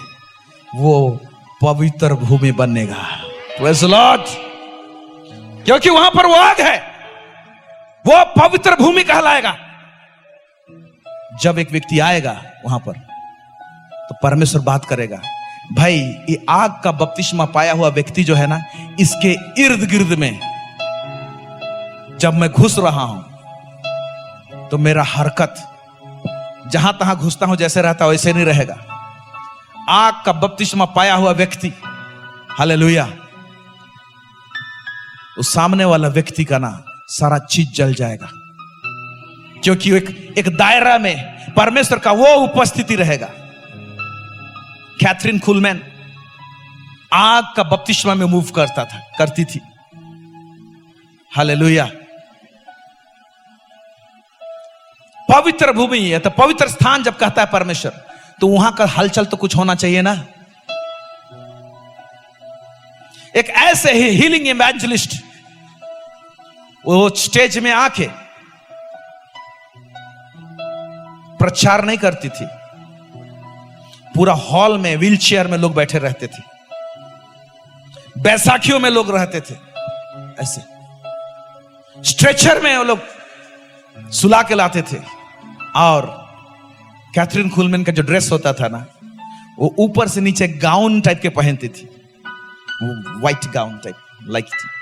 वो पवित्र भूमि बनेगा। Praise the Lord. क्योंकि वहां पर वो आग है, वो पवित्र भूमि कहलाएगा। जब एक व्यक्ति आएगा वहां पर तो परमेश्वर बात करेगा। भाई, ये आग का बपतिस्मा पाया हुआ व्यक्ति जो है ना, इसके इर्द गिर्द में जब मैं घुस रहा हूं तो मेरा हरकत जहां तहां घुसता हूं जैसे रहता वैसे नहीं रहेगा। आग का बपतिस्मा पाया हुआ व्यक्ति, हालेलुया, उस सामने वाला व्यक्ति का ना सारा चीज जल जाएगा, क्योंकि एक दायरा में परमेश्वर का वो उपस्थिति रहेगा। कैथरीन कुलमैन आग का बपतिस्मा में मूव करती थी। हालेलुया। पवित्र भूमि है, तो पवित्र स्थान जब कहता है परमेश्वर, तो वहां का हलचल तो कुछ होना चाहिए ना। एक ऐसे ही हीलिंग इवेंजलिस्ट वो स्टेज में आके प्रचार नहीं करती थी, पूरा हॉल में व्हीलचेयर में लोग बैठे रहते थे, बैसाखियों में लोग रहते थे, ऐसे स्ट्रेचर में वो लोग सुला के लाते थे। और कैथरीन कुलमैन का जो ड्रेस होता था ना, वो ऊपर से नीचे गाउन टाइप के पहनती थी, वो व्हाइट गाउन टाइप लाइक थी।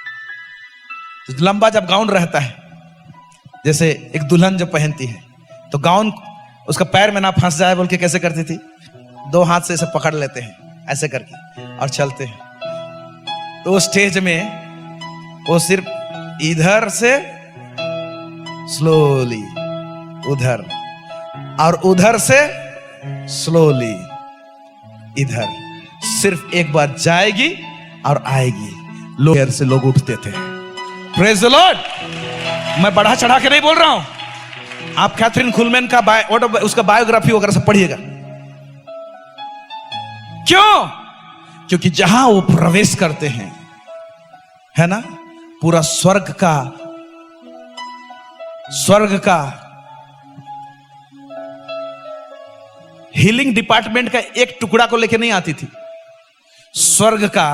तो लंबा जब गाउन रहता है, जैसे एक दुल्हन जब पहनती है, तो गाउन उसका पैर में ना फंस जाए बोल के कैसे करती थी, दो हाथ से इसे पकड़ लेते हैं ऐसे करके और चलते हैं। तो स्टेज में वो सिर्फ इधर से स्लोली उधर और उधर से स्लोली इधर, सिर्फ एक बार जाएगी और आएगी। लोग से लोग उठते थे। Praise the Lord. मैं बढ़ा चढ़ा के नहीं बोल रहा हूं, आप कैथरीन कुलमैन का उसका बायोग्राफी वगैरह सब पढ़िएगा। क्यों? क्योंकि जहां वो प्रवेश करते हैं, है ना, पूरा स्वर्ग का हीलिंग डिपार्टमेंट का एक टुकड़ा को लेके नहीं आती थी, स्वर्ग का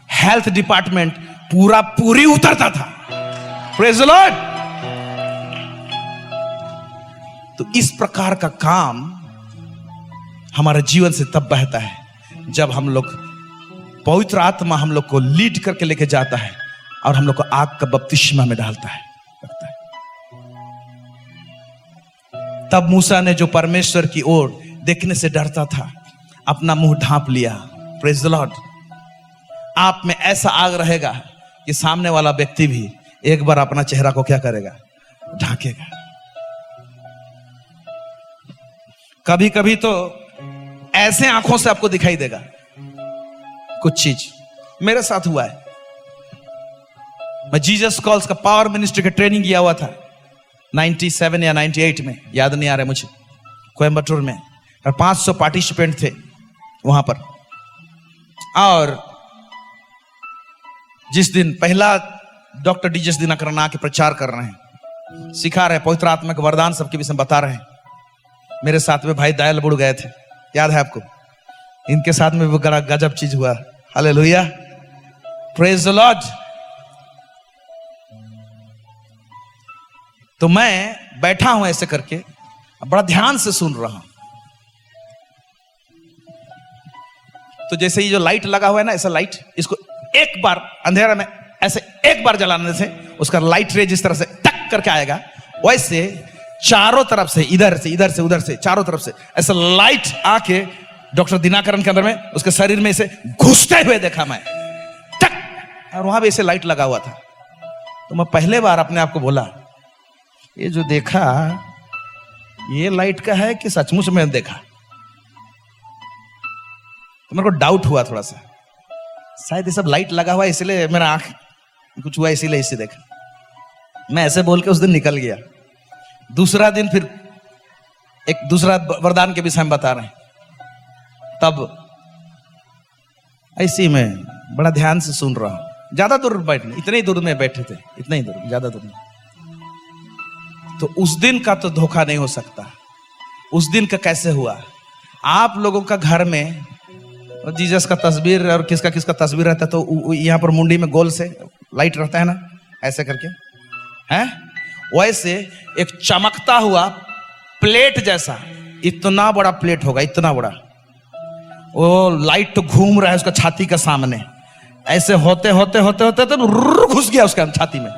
हेल्थ डिपार्टमेंट पूरी उतरता था। Praise the Lord. तो इस प्रकार का काम हमारे जीवन से तब बहता है जब हम लोग, पवित्र आत्मा हम लोग को लीड करके लेके जाता है और हम लोग को आग का बपतिस्मा में डालता है। तब मूसा ने जो परमेश्वर की ओर देखने से डरता था, अपना मुंह ढांप लिया। Praise the Lord. आप में ऐसा आग रहेगा कि सामने वाला व्यक्ति भी एक बार अपना चेहरा को क्या करेगा, ढांकेगा। कभी कभी तो ऐसे आंखों से आपको दिखाई देगा कुछ चीज। मेरे साथ हुआ है। मैं जीसस कॉल्स का पावर मिनिस्ट्री का ट्रेनिंग किया हुआ था 97 या 98 में, याद नहीं आ रहा मुझे, कोयम्बटूर में, और 500 पार्टिसिपेंट थे वहां पर। और जिस दिन पहला डॉक्टर डीजेस दिनकरन आके प्रचार कर रहे हैं, सिखा रहे, पवित्र आत्मा के वरदान सबके विषय में बता रहे हैं। मेरे साथ में भाई दयाल बुड़ गए थे, याद है आपको? इनके साथ में भी बड़ा गजब चीज हुआ। Hallelujah, praise the Lord. तो मैं बैठा हूं ऐसे करके, बड़ा ध्यान से सुन रहा हूं। तो जैसे ये जो लाइट लगा हुआ है ना, ऐसा लाइट, इसको एक बार अंधेरा में ऐसे एक बार जलाने से उसका लाइट रे जिस तरह से टक करके आएगा, वैसे चारों तरफ से, इधर से उधर से, चारों तरफ से ऐसा लाइट आके डॉक्टर दिनकरन के अंदर में, उसके शरीर में इसे घुसते हुए देखा मैं, टक, और वहां भी ऐसे लाइट लगा हुआ था। तो मैं पहले बार अपने आप को बोला, ये जो देखा ये लाइट का है कि सचमुच में देखा? तो मेरे को डाउट हुआ थोड़ा सा, शायद ये सब लाइट लगा हुआ है इसलिए मेरा आंख कुछ हुआ, इसीलिए इसे देखा। मैं ऐसे बोल के उस दिन निकल गया। दूसरा दिन फिर एक दूसरा वरदान के विषय में बता रहे हैं, तब ऐसी में बड़ा ध्यान से सुन रहा हूं, ज्यादा दूर बैठने, इतने ही दूर में बैठे थे, इतना ही दूर, ज्यादा दूर नहीं। तो उस दिन का तो धोखा नहीं हो सकता। उस दिन का कैसे हुआ? आप लोगों का घर में जीसस का तस्वीर और किसका किसका तस्वीर रहता है, तो यहाँ पर मुंडी में गोल से लाइट रहता है ना, ऐसे करके हैं, वैसे एक चमकता हुआ प्लेट जैसा, इतना बड़ा प्लेट होगा, इतना बड़ा, वो लाइट तो घूम रहा है उसका छाती के सामने, ऐसे होते होते होते होते तो घुस गया उसका छाती में।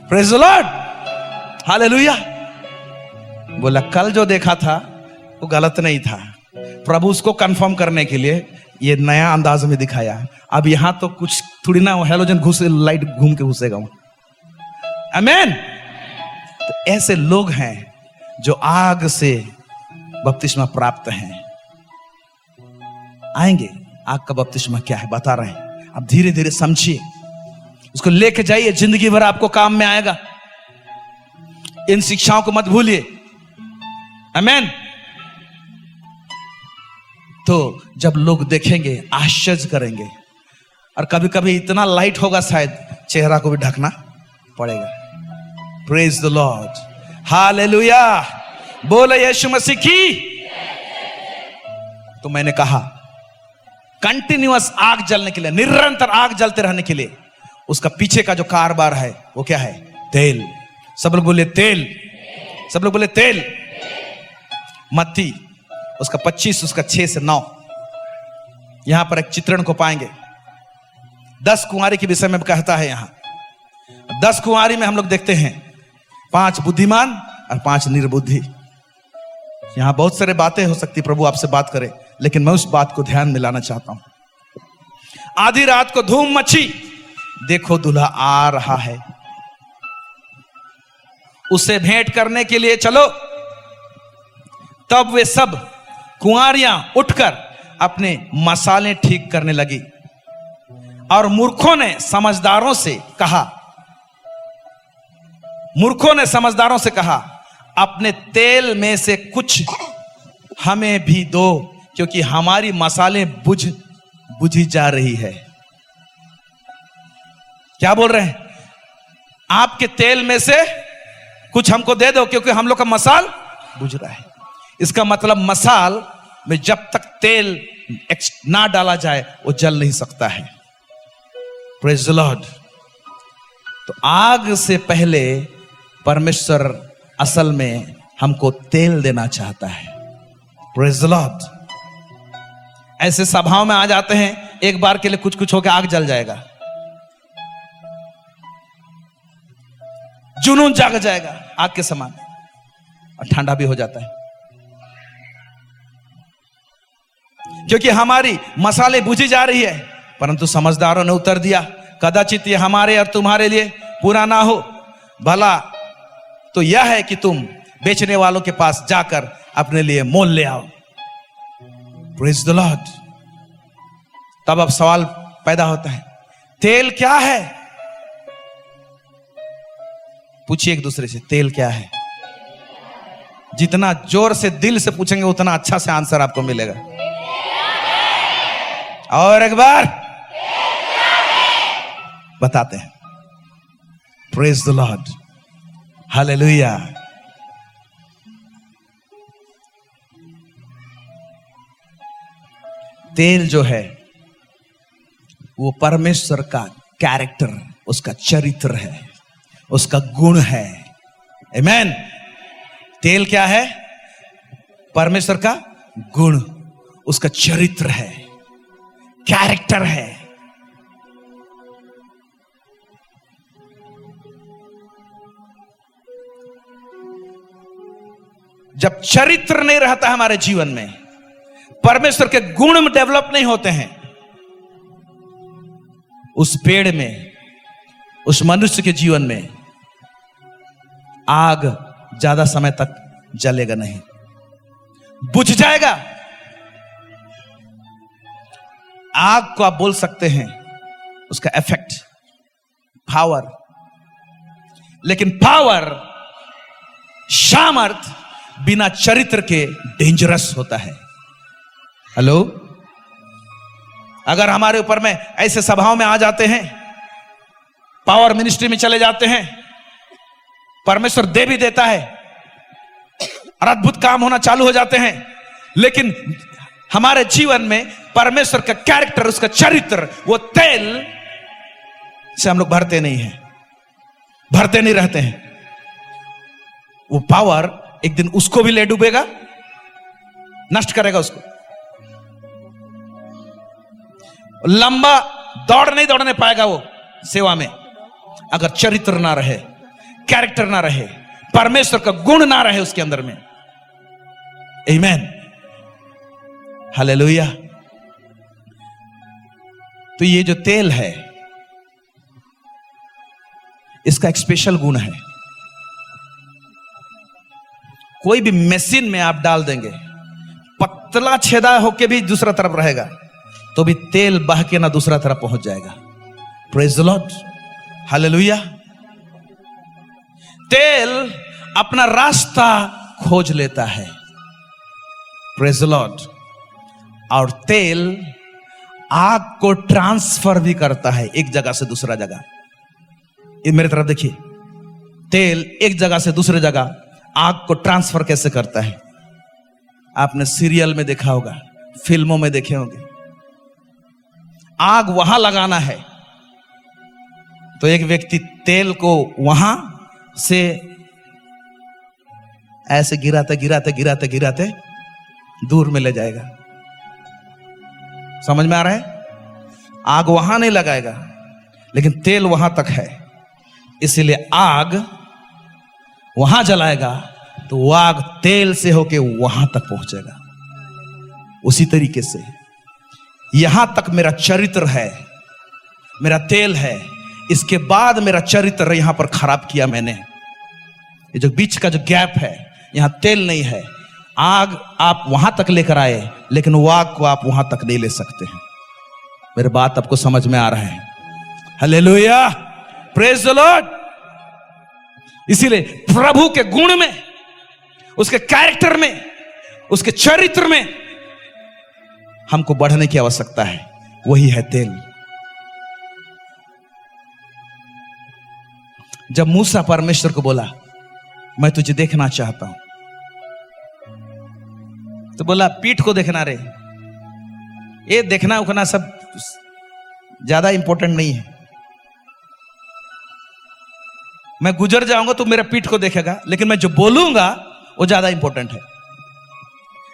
Praise the Lord, hallelujah. बोला कल जो देखा था वो गलत नहीं था, प्रभु उसको कंफर्म करने के लिए ये नया अंदाज में दिखाया। अब यहां तो कुछ थोड़ी ना हेलोजन घुसे, लाइट घूम के घुसेगा वहां। आमीन। तो ऐसे लोग हैं जो आग से बपतिस्मा प्राप्त हैं, आएंगे। आग का बपतिस्मा क्या है बता रहे हैं, अब धीरे धीरे समझिए, उसको लेके जाइए, जिंदगी भर आपको काम में आएगा। इन शिक्षाओं को मत भूलिए। आमीन। तो जब लोग देखेंगे आश्चर्य करेंगे, और कभी कभी इतना लाइट होगा शायद चेहरा को भी ढकना पड़ेगा। प्रेज द लॉर्ड, हालेलुया, बोले यीशु मसीह की। तो मैंने कहा कंटिन्यूअस आग जलने के लिए, निरंतर आग जलते रहने के लिए, उसका पीछे का जो कारोबार है वो क्या है? तेल। सब लोग बोले तेल, सब लोग बोले तेल। मत्ती उसका 25 उसका 6 से 9 यहां पर एक चित्रण को पाएंगे। 10 कुंवारी के विषय में कहता है। यहां 10 कुंवारी में हम लोग देखते हैं 5 बुद्धिमान और 5 निर्बुद्धि। यहां बहुत सारे बातें हो सकती, प्रभु आपसे बात करे, लेकिन मैं उस बात को ध्यान में लाना चाहता हूं। आधी रात को धूम मची, देखो दूल्हा आ रहा है, उसे भेंट करने के लिए चलो। तब वे सब कुंवारियां उठकर अपने मसाले ठीक करने लगी, और मूर्खों ने समझदारों से कहा, अपने तेल में से कुछ हमें भी दो, क्योंकि हमारी मसाले बुझी जा रही है। क्या बोल रहे हैं? आपके तेल में से कुछ हमको दे दो, क्योंकि हम लोग का मसाल बुझ रहा है। इसका मतलब मसाल में जब तक तेल ना डाला जाए वो जल नहीं सकता है। Praise the Lord. तो आग से पहले परमेश्वर असल में हमको तेल देना चाहता है। Praise the Lord. ऐसे सभाओं में आ जाते हैं, एक बार के लिए कुछ कुछ होकर आग जल जाएगा, जुनून जाग जाएगा आग के समान, और ठंडा भी हो जाता है, क्योंकि हमारी मसाले बुझी जा रही है। परंतु समझदारों ने उत्तर दिया, कदाचित ये हमारे और तुम्हारे लिए पूरा ना हो, भला तो यह है कि तुम बेचने वालों के पास जाकर अपने लिए मोल ले आओ। Praise the Lord. तब अब सवाल पैदा होता है, तेल क्या है? पूछिए एक दूसरे से, तेल क्या है? जितना जोर से दिल से पूछेंगे उतना अच्छा से आंसर आपको मिलेगा। और एक बार, बताते हैं। Praise the Lord, hallelujah. तेल जो है वो परमेश्वर का कैरेक्टर, उसका चरित्र है, उसका गुण है। आमेन। तेल क्या है? परमेश्वर का गुण, उसका चरित्र है, कैरेक्टर है। जब चरित्र नहीं रहता हमारे जीवन में, परमेश्वर के गुण डेवलप नहीं होते हैं, उस पेड़ में, उस मनुष्य के जीवन में आग ज्यादा समय तक जलेगा नहीं, बुझ जाएगा। आग को आप बोल सकते हैं उसका इफेक्ट पावर, लेकिन पावर, सामर्थ बिना चरित्र के डेंजरस होता है। हेलो, अगर हमारे ऊपर में ऐसे सभाओं में आ जाते हैं, पावर मिनिस्ट्री में चले जाते हैं, परमेश्वर दे भी देता है और अद्भुत काम होना चालू हो जाते हैं, लेकिन हमारे जीवन में परमेश्वर का कैरेक्टर, उसका चरित्र, वो तेल से हम लोग भरते नहीं हैं, भरते नहीं रहते हैं। वो पावर एक दिन उसको भी ले डूबेगा, नष्ट करेगा उसको। लंबा दौड़ नहीं दौड़ने पाएगा वो सेवा में, अगर चरित्र ना रहे, कैरेक्टर ना रहे, परमेश्वर का गुण ना रहे उसके अंदर में। आमेन, हालेलुया। तो ये जो तेल है, इसका एक स्पेशल गुण है। कोई भी मशीन में आप डाल देंगे, पतला छेदा होके भी दूसरा तरफ रहेगा, तो भी तेल बह के ना दूसरा तरफ पहुंच जाएगा। Praise the Lord, hallelujah. तेल अपना रास्ता खोज लेता है। Praise the Lord. और तेल आग को ट्रांसफर भी करता है एक जगह से दूसरा जगह। ये मेरी तरफ देखिए, तेल एक जगह से दूसरे जगह आग को ट्रांसफर कैसे करता है। आपने सीरियल में देखा होगा, फिल्मों में देखे होंगे। आग वहां लगाना है तो एक व्यक्ति तेल को वहां से ऐसे गिराते गिराते गिराते गिराते दूर में ले जाएगा। समझ में आ रहा है? आग वहां नहीं लगाएगा, लेकिन तेल वहां तक है, इसीलिए आग वहां जलाएगा तो वो आग तेल से होके वहां तक पहुंचेगा। उसी तरीके से यहां तक मेरा चरित्र है, मेरा तेल है, इसके बाद मेरा चरित्र यहां पर खराब किया मैंने। ये जो बीच का जो गैप है, यहां तेल नहीं है, आग आप वहां तक लेकर आए, लेकिन वो आग को आप वहां तक नहीं ले सकते हैं। मेरी बात आपको समझ में आ रहा है? Hallelujah, praise the Lord. इसीलिए प्रभु के गुण में, उसके कैरेक्टर में, उसके चरित्र में हमको बढ़ने की आवश्यकता है। वही है तेल। जब मूसा परमेश्वर को बोला, मैं तुझे देखना चाहता हूं, तो बोला पीठ को देखना रे, ये देखना उखना सब ज्यादा इंपॉर्टेंट नहीं है। मैं गुजर जाऊंगा तो मेरा पीठ को देखेगा, लेकिन मैं जो बोलूंगा वो ज्यादा इंपॉर्टेंट है।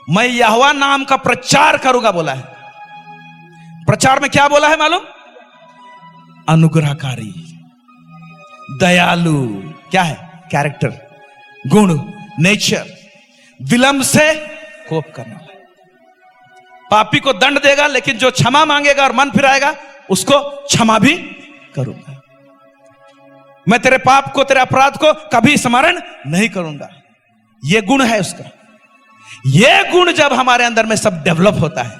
मैं यहोवा नाम का प्रचार करूंगा बोला है। प्रचार में क्या बोला है मालूम? अनुग्रहकारी, दयालु, क्या है? कैरेक्टर, गुण, नेचर। विलंब से कोप करना। पापी को दंड देगा, लेकिन जो क्षमा मांगेगा और मन फिराएगा उसको क्षमा भी करूंगा। मैं तेरे पाप को, तेरे अपराध को कभी स्मरण नहीं करूंगा। यह गुण है उसका। यह गुण जब हमारे अंदर में सब डेवलप होता है,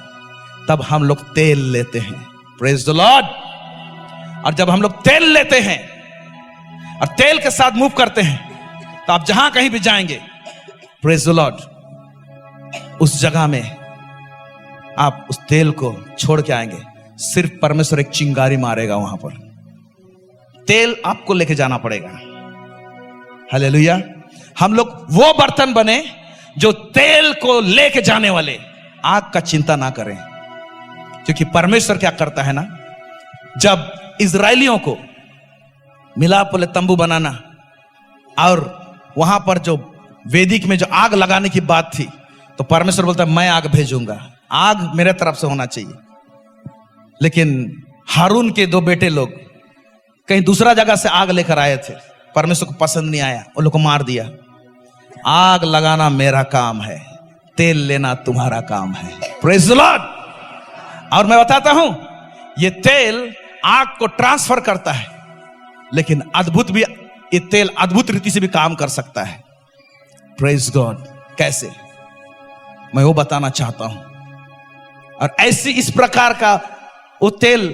तब हम लोग तेल लेते हैं। Praise the Lord. और जब हम लोग तेल लेते हैं और तेल के साथ मूव करते हैं, तो आप जहां कहीं भी जाएंगे, प्रेज द लॉर्ड, उस जगह में आप उस तेल को छोड़ के आएंगे। सिर्फ परमेश्वर एक चिंगारी मारेगा वहां पर। तेल आपको लेके जाना पड़ेगा। हालेलुया। हम लोग वो बर्तन बने जो तेल को लेके जाने वाले, आग का चिंता ना करें। क्योंकि परमेश्वर क्या करता है ना, जब इजरायलियों को मिलाप वाले तंबू बनाना और वहां पर जो वेदिक में जो आग लगाने की बात थी, तो परमेश्वर बोलता है मैं आग भेजूंगा, आग मेरे तरफ से होना चाहिए। लेकिन हारून के दो बेटे लोग कहीं दूसरा जगह से आग लेकर आए थे, परमेश्वर को पसंद नहीं आया, उन लोग को मार दिया। आग लगाना मेरा काम है, तेल लेना तुम्हारा काम है। Praise the Lord. और मैं बताता हूं, ये तेल आग को ट्रांसफर करता है, लेकिन अद्भुत भी, ये तेल अद्भुत रीति से भी काम कर सकता है। Praise God. कैसे, मैं वो बताना चाहता हूं। और ऐसी इस प्रकार का वो तेल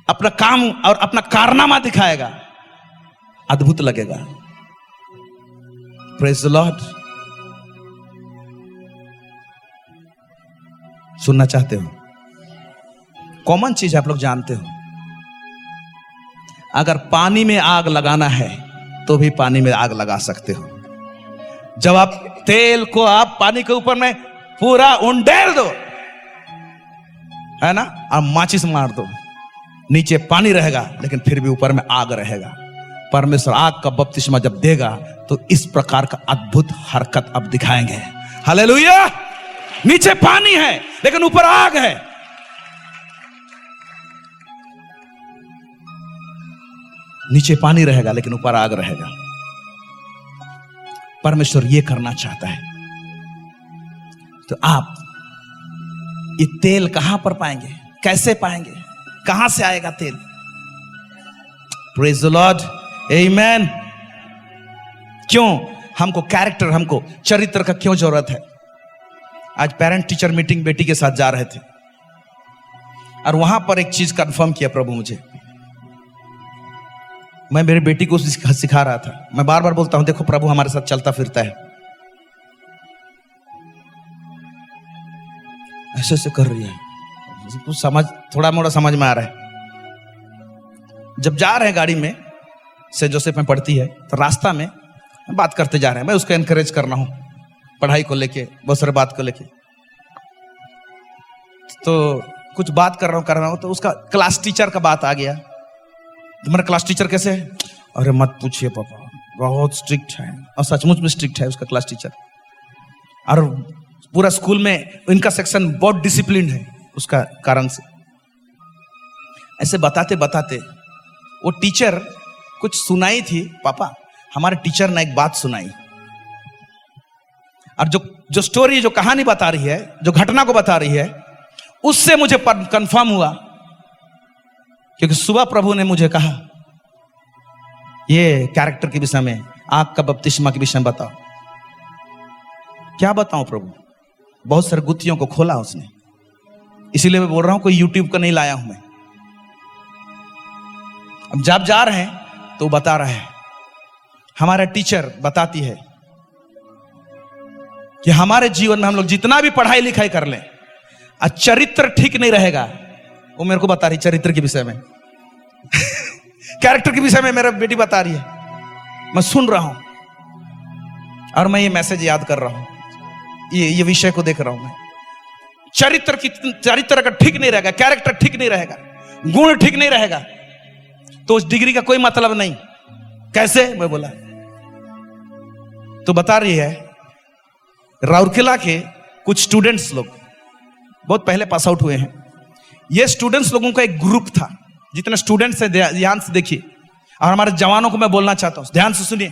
अपना काम और अपना कारनामा दिखाएगा, अद्भुत लगेगा। Praise the Lord. सुनना चाहते हो? कॉमन चीज आप लोग जानते हो, अगर पानी में आग लगाना है तो भी पानी में आग लगा सकते हो। जब आप तेल को आप पानी के ऊपर में पूरा उंडेल दो, है ना, और माचिस मार दो, नीचे पानी रहेगा लेकिन फिर भी ऊपर में आग रहेगा। परमेश्वर आग का बपतिस्मा जब देगा तो इस प्रकार का अद्भुत हरकत अब दिखाएंगे। हालेलुया। नीचे पानी है लेकिन ऊपर आग है। नीचे पानी रहेगा लेकिन ऊपर आग रहेगा। परमेश्वर ये करना चाहता है। तो आप ये तेल कहां पर पाएंगे, कैसे पाएंगे, कहां से आएगा तेल? Praise the Lord. आमीन। क्यों हमको कैरेक्टर, हमको चरित्र का क्यों जरूरत है? आज पेरेंट टीचर मीटिंग बेटी के साथ जा रहे थे और वहां पर एक चीज कंफर्म किया प्रभु मुझे। मैं मेरी बेटी को सिखा रहा था, मैं बार बार बोलता हूं देखो प्रभु हमारे साथ चलता फिरता है, ऐसे ऐसे कर रही है, कुछ समझ, थोड़ा मोड़ा समझ में आ रहा है। जब जा रहे हैं गाड़ी में, सेंट जोसेफ में पढ़ती है, तो रास्ता में बात करते जा रहे हैं, मैं उसको एनकरेज कर रहा हूं पढ़ाई को लेके, बहुत सारे बात को लेके। तो कुछ बात कर रहा हूं तो उसका क्लास टीचर का बात आ गया। तुम्हारा क्लास टीचर कैसे है? अरे मत पूछिए पापा, बहुत स्ट्रिक्ट है। और सचमुच में स्ट्रिक्ट है उसका क्लास टीचर। और पूरा स्कूल में इनका सेक्शन बहुत डिसिप्लिन है उसका कारण से। ऐसे बताते बताते वो टीचर कुछ सुनाई थी, पापा हमारे टीचर ने एक बात सुनाई। और जो स्टोरी, जो कहानी बता रही है, जो घटना को बता रही है, उससे मुझे कंफर्म हुआ, क्योंकि सुबह प्रभु ने मुझे कहा ये कैरेक्टर के विषय में, आग का बपतिस्मा के विषय में बताओ। क्या बताऊं प्रभु? बहुत सारे गुत्थियों को खोला उसने। इसीलिए मैं बोल रहा हूं कोई यूट्यूब का नहीं लाया हूं मैं। अब जब जा रहे हैं तो बता रहा है, हमारा टीचर बताती है कि हमारे जीवन में हम लोग जितना भी पढ़ाई लिखाई कर लें, चरित्र ठीक नहीं रहेगा। वो मेरे को बता रही चरित्र के विषय में कैरेक्टर के विषय में मेरा बेटी बता रही है, मैं सुन रहा हूं और मैं ये मैसेज याद कर रहा हूं, ये विषय को देख रहा हूं मैं। चरित्र अगर ठीक नहीं रहेगा, कैरेक्टर ठीक नहीं रहेगा, गुण ठीक नहीं रहेगा, तो उस डिग्री का कोई मतलब नहीं। कैसे? मैं बोला तो बता रही है, राउरकेला के कुछ स्टूडेंट्स लोग बहुत पहले पास आउट हुए हैं। ये स्टूडेंट्स लोगों का एक ग्रुप था। जितने स्टूडेंट्स हैं ध्यान से देखिए, और हमारे जवानों को मैं बोलना चाहता हूं, ध्यान से सुनिए।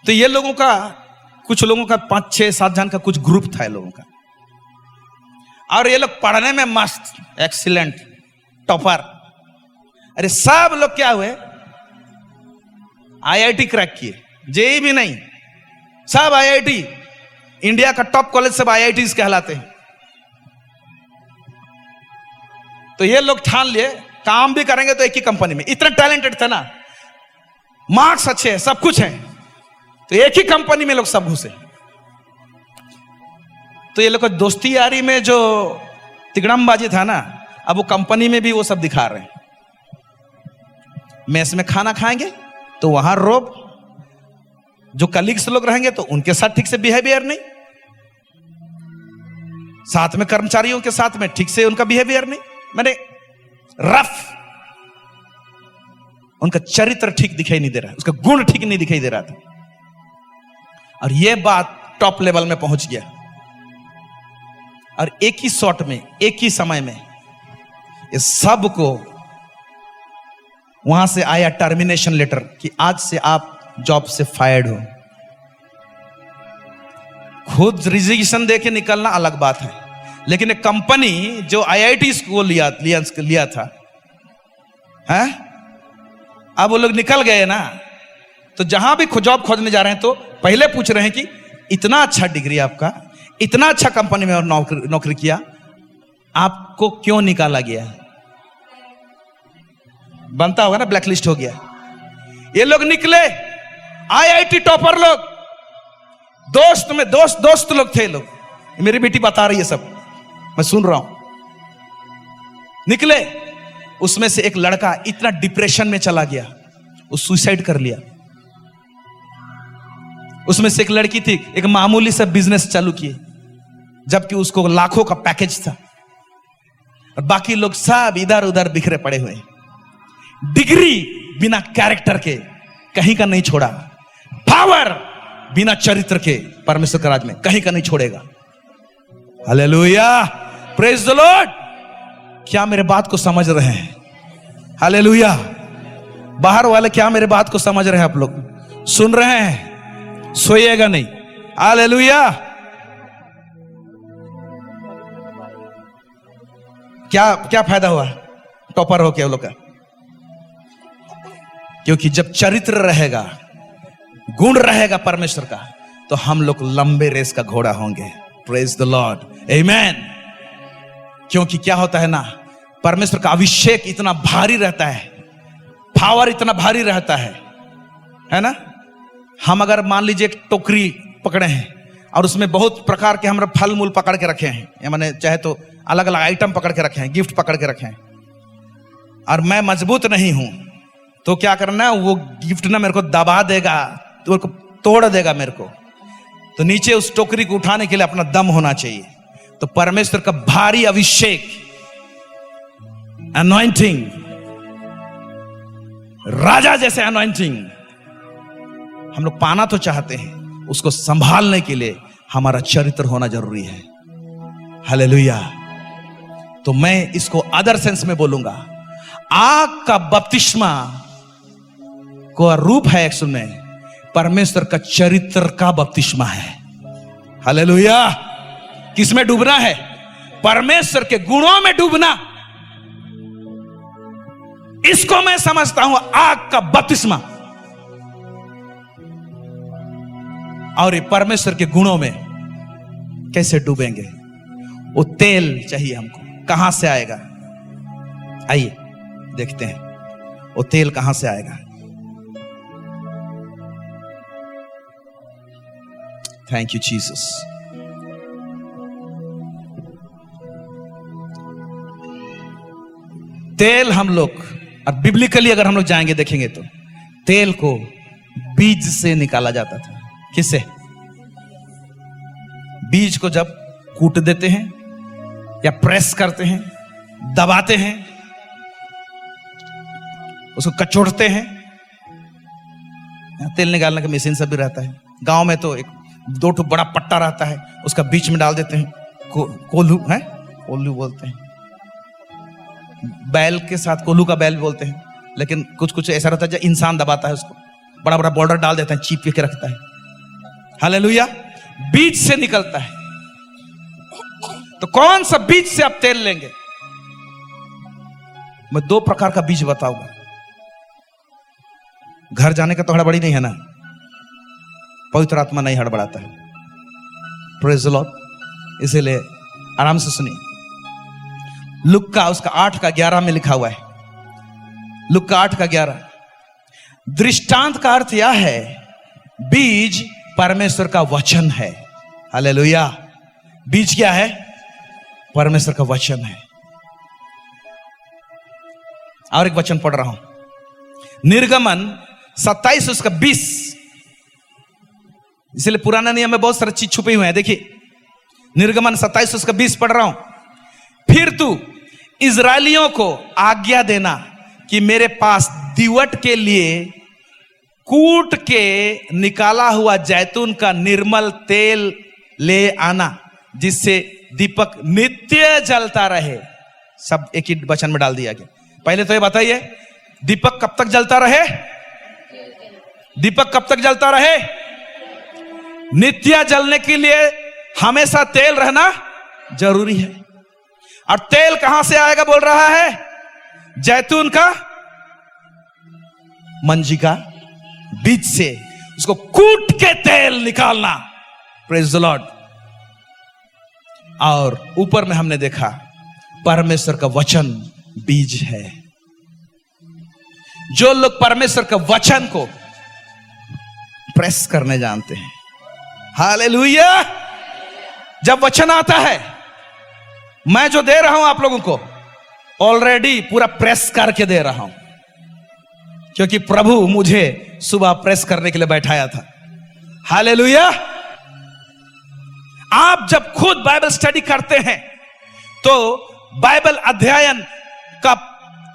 तो ये लोगों का, कुछ लोगों का 5, 6, 7 जन का कुछ ग्रुप था ये लोगों का। और ये लोग पढ़ने में मस्त, एक्सीलेंट, टॉपर। अरे सब लोग क्या हुए, आईआईटी क्रैक किए, जेई भी नहीं, सब आईआईटी, इंडिया का टॉप कॉलेज सब आईआईटीज कहलाते हैं। तो ये लोग ठान लिए काम भी करेंगे तो एक ही कंपनी में। इतने टैलेंटेड थे ना, मार्क्स अच्छे हैं, सब कुछ है, तो एक ही कंपनी में लोग सब घुसे। तो ये लोग का दोस्ती यारी में जो तिगड़मबाजी था ना, अब वो कंपनी में भी वो सब दिखा रहे हैं। मेस में खाना खाएंगे तो वहां रोब, जो कलीग्स लोग रहेंगे तो उनके साथ ठीक से बिहेवियर नहीं, साथ में कर्मचारियों के साथ में ठीक से उनका बिहेवियर नहीं, मैंने रफ, उनका चरित्र ठीक दिखाई नहीं दे रहा, उसका गुण ठीक नहीं दिखाई दे रहा था। और यह बात टॉप लेवल में पहुंच गया, और एक ही शॉट में, एक ही समय में ये सब को वहां से आया टर्मिनेशन लेटर कि आज से आप जॉब से फायर्ड हो। खुद रिजिग्नेशन देके निकलना अलग बात है, लेकिन एक कंपनी जो आईआईटी को लिया था, हैं? अब वो लोग निकल गए ना, तो जहां भी जॉब खोजने जा रहे हैं तो पहले पूछ रहे हैं कि इतना अच्छा डिग्री आपका, इतना अच्छा कंपनी में नौकरी किया, आपको क्यों निकाला गया? बनता होगा ना, ब्लैकलिस्ट हो गया। ये लोग निकले आईआईटी टॉपर लोग, दोस्त लोग थे लोग, मेरी बेटी बता रही है सब, मैं सुन रहा हूं। निकले, उसमें से एक लड़का इतना डिप्रेशन में चला गया, वो सुसाइड कर लिया। उसमें से एक लड़की थी, एक मामूली सा बिजनेस चालू किए, जबकि उसको लाखों का पैकेज था, और बाकी लोग सब इधर उधर बिखरे पड़े हुए। डिग्री बिना कैरेक्टर के कहीं का नहीं छोड़ा, पावर बिना चरित्र के परमेश्वर के राज में कहीं का नहीं छोड़ेगा। Hallelujah, praise the Lord. क्या मेरे बात को समझ रहे हैं? हालेलुया। बाहर वाले क्या मेरे बात को समझ रहे हैं? आप लोग सुन रहे हैं? सोइएगा नहीं। हालेलुया। क्या फायदा हुआ टॉपर हो क्या लोग का? क्योंकि जब चरित्र रहेगा, गुण रहेगा परमेश्वर का, तो हम लोग लंबे रेस का घोड़ा होंगे। प्रेज द लॉर्ड, आमेन। क्योंकि क्या होता है ना, परमेश्वर का अभिषेक इतना भारी रहता है, पावर इतना भारी रहता है ना। हम अगर मान लीजिए एक टोकरी पकड़े हैं और उसमें बहुत प्रकार के हम फल मूल पकड़ के रखे हैं, या मैंने चाहे तो अलग अलग आइटम पकड़ के रखे हैं, गिफ्ट पकड़ के रखे हैं, और मैं मजबूत नहीं हूं, तो क्या करना, वो गिफ्ट ना मेरे को दबा देगा, तो मेरे को तोड़ देगा मेरे को। तो नीचे उस टोकरी को उठाने के लिए अपना दम होना चाहिए। तो परमेश्वर का भारी अभिषेक, अनॉइंटिंग, राजा जैसे अनॉइंटिंग हम लोग पाना तो चाहते हैं, उसको संभालने के लिए हमारा चरित्र होना जरूरी है। हालेलुया। तो मैं इसको अदर सेंस में बोलूंगा, आग का बपतिस्मा को रूप है एक्चुअल में परमेश्वर का चरित्र का बपतिस्मा है। हालेलुया। किसमें डूबना है? परमेश्वर के गुणों में डूबना। इसको मैं समझता हूं आग का बपतिस्मा। और ये परमेश्वर के गुणों में कैसे डूबेंगे? वो तेल चाहिए हमको, कहां से आएगा? आइए देखते हैं वो तेल कहां से आएगा। Thank you Jesus. तेल हम लोग, और बिब्लिकली अगर हम लोग जाएंगे देखेंगे तो तेल को बीज से निकाला जाता था। किससे? बीज को जब कूट देते हैं या प्रेस करते हैं, दबाते हैं, उसको कचोड़ते हैं, तेल निकालने का मशीन सब भी रहता है। गांव में तो एक दो ठो बड़ा पट्टा रहता है, उसका बीच में डाल देते हैं, कोल्हू है, कोल्हू बोलते हैं, बैल के साथ कोल्हू का बैल बोलते हैं, लेकिन कुछ कुछ ऐसा रहता है जो इंसान दबाता है उसको, बड़ा बड़ा बॉर्डर डाल देता है, चीप के रखता है। हालेलुया। बीज से निकलता है। तो कौन सा बीज से आप तेल लेंगे? मैं दो प्रकार का बीज बताऊंगा। घर जाने का तो हड़बड़ी नहीं है ना, पवित्र आत्मा नहीं हड़बड़ाता है। Praise the Lord. इसीलिए आराम से सुनिए। लुक्का उसका 8:11 में लिखा हुआ है, लुक्का 8:11। दृष्टांत का अर्थ यह है, बीज परमेश्वर का वचन है। हालेलुया। बीज क्या है? परमेश्वर का वचन है। और एक वचन पढ़ रहा हूं, निर्गमन 27 उसका 20, इसलिए पुराना नियम में बहुत सारी चीज छुपी हुई है। देखिए निर्गमन 27 उसका 20 पढ़ रहा हूं। फिर तू इजरायलियों को आज्ञा देना कि मेरे पास दीवट के लिए कूट के निकाला हुआ जैतून का निर्मल तेल ले आना, जिससे दीपक नित्य जलता रहे। सब एक ही वचन में डाल दिया गया। पहले तो ये बताइए, दीपक कब तक जलता रहे? दीपक कब तक जलता रहे? नित्य जलने के लिए हमेशा तेल रहना जरूरी है। और तेल कहां से आएगा बोल रहा है? जैतून का मंजी का बीज से उसको कूट के तेल निकालना। Praise the Lord. और ऊपर में हमने देखा परमेश्वर का वचन बीज है। जो लोग परमेश्वर के वचन को प्रेस करने जानते हैं, हालेलुया। जब वचन आता है, मैं जो दे रहा हूं आप लोगों को ऑलरेडी पूरा प्रेस करके दे रहा हूं, क्योंकि प्रभु मुझे सुबह प्रेस करने के लिए बैठाया था। हालेलुया। आप जब खुद बाइबल स्टडी करते हैं तो बाइबल अध्ययन का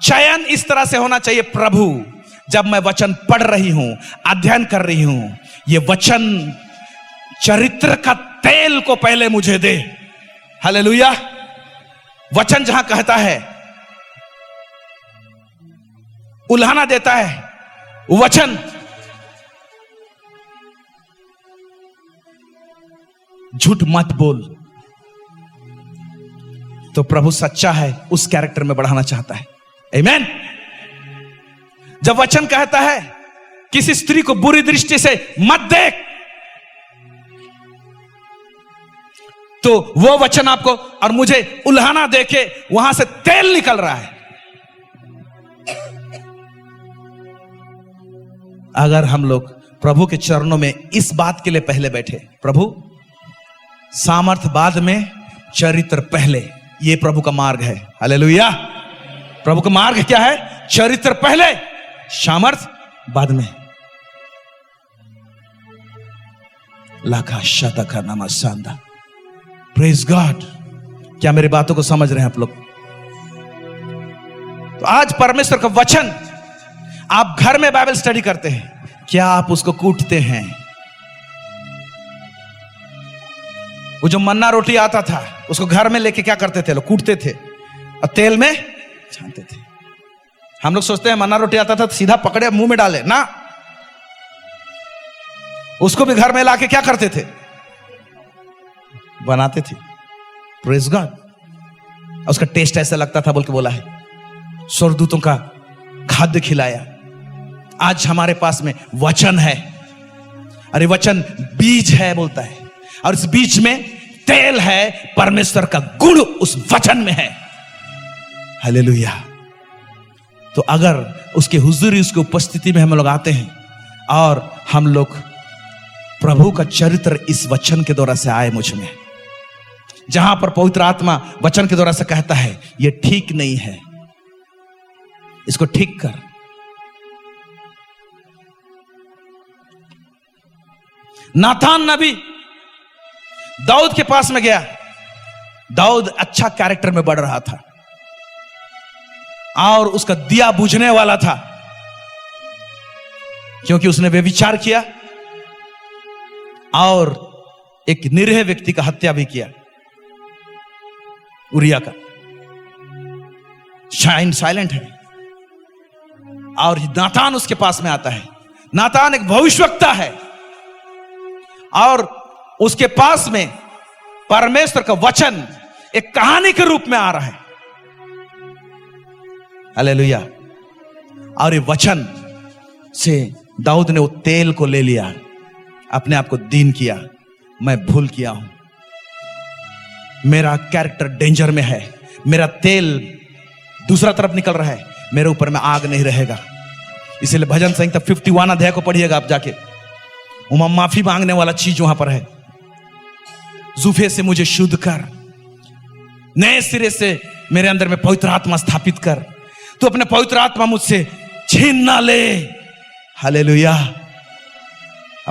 चयन इस तरह से होना चाहिए, प्रभु जब मैं वचन पढ़ रही हूं, अध्ययन कर रही हूं, ये वचन चरित्र का तेल को पहले मुझे दे। हालेलुया। वचन जहां कहता है, उल्हाना देता है वचन, झूठ मत बोल, तो प्रभु सच्चा है, उस कैरेक्टर में बढ़ाना चाहता है। आमीन। जब वचन कहता है किसी स्त्री को बुरी दृष्टि से मत देख, तो वो वचन आपको और मुझे उल्हाना देके वहां से तेल निकल रहा है। अगर हम लोग प्रभु के चरणों में इस बात के लिए पहले बैठे, प्रभु सामर्थ बाद में, चरित्र पहले, ये प्रभु का मार्ग है। हालेलुया। प्रभु का मार्ग क्या है? चरित्र पहले, सामर्थ बाद में। लाखा शता का नाम शानदार। Praise God. क्या मेरी बातों को समझ रहे हैं आप लोग? तो आज परमेश्वर का वचन, आप घर में बाइबल स्टडी करते हैं, क्या आप उसको कूटते हैं? वो जो मन्ना रोटी आता था, उसको घर में लेके क्या करते थे लोग? कूटते थे और तेल में छानते थे। हम लोग सोचते हैं मन्ना रोटी आता था तो सीधा पकड़े मुंह में डाले ना, उसको भी घर में लाके क्या करते थे? बनाते थे। Praise God. उसका टेस्ट ऐसा लगता था बोल के बोला है, स्वर्गदूतों का खाद्य खिलाया। आज हमारे पास में वचन है, अरे वचन बीज है बोलता है, और इस बीज में तेल है, परमेश्वर का गुण उस वचन में है। हालेलुया। तो अगर उसके हुजूरी, उसकी उपस्थिति में हम लोग आते हैं और हम लोग प्रभु का चरित्र इस वचन के द्वारा से आए मुझ में, जहां पर पवित्र आत्मा वचन के द्वारा से कहता है ये ठीक नहीं है, इसको ठीक कर। नातान नबी दाऊद के पास में गया। दाऊद अच्छा कैरेक्टर में बढ़ रहा था और उसका दिया बुझने वाला था, क्योंकि उसने व्यभिचार किया और एक निरीह व्यक्ति का हत्या भी किया, उरिया का। शाइन साइलेंट है और नातान उसके पास में आता है। नातान एक भविष्यवक्ता है और उसके पास में परमेश्वर का वचन एक कहानी के रूप में आ रहा है। हालेलुया। और ये वचन से दाऊद ने वो तेल को ले लिया, अपने आप को दीन किया, मैं भूल किया हूं, मेरा कैरेक्टर डेंजर में है, मेरा तेल दूसरा तरफ निकल रहा है, मेरे ऊपर में आग नहीं रहेगा। इसलिए भजन संहिता 51 अध्याय को पढ़िएगा आप जाके, वहां माफी मांगने वाला चीज वहां पर है। जुफे से मुझे शुद्ध कर, नए सिरे से मेरे अंदर में पवित्र आत्मा स्थापित कर। तू अपने पवित्र आत्मा मुझसे छीन ना ले। हालेलुया।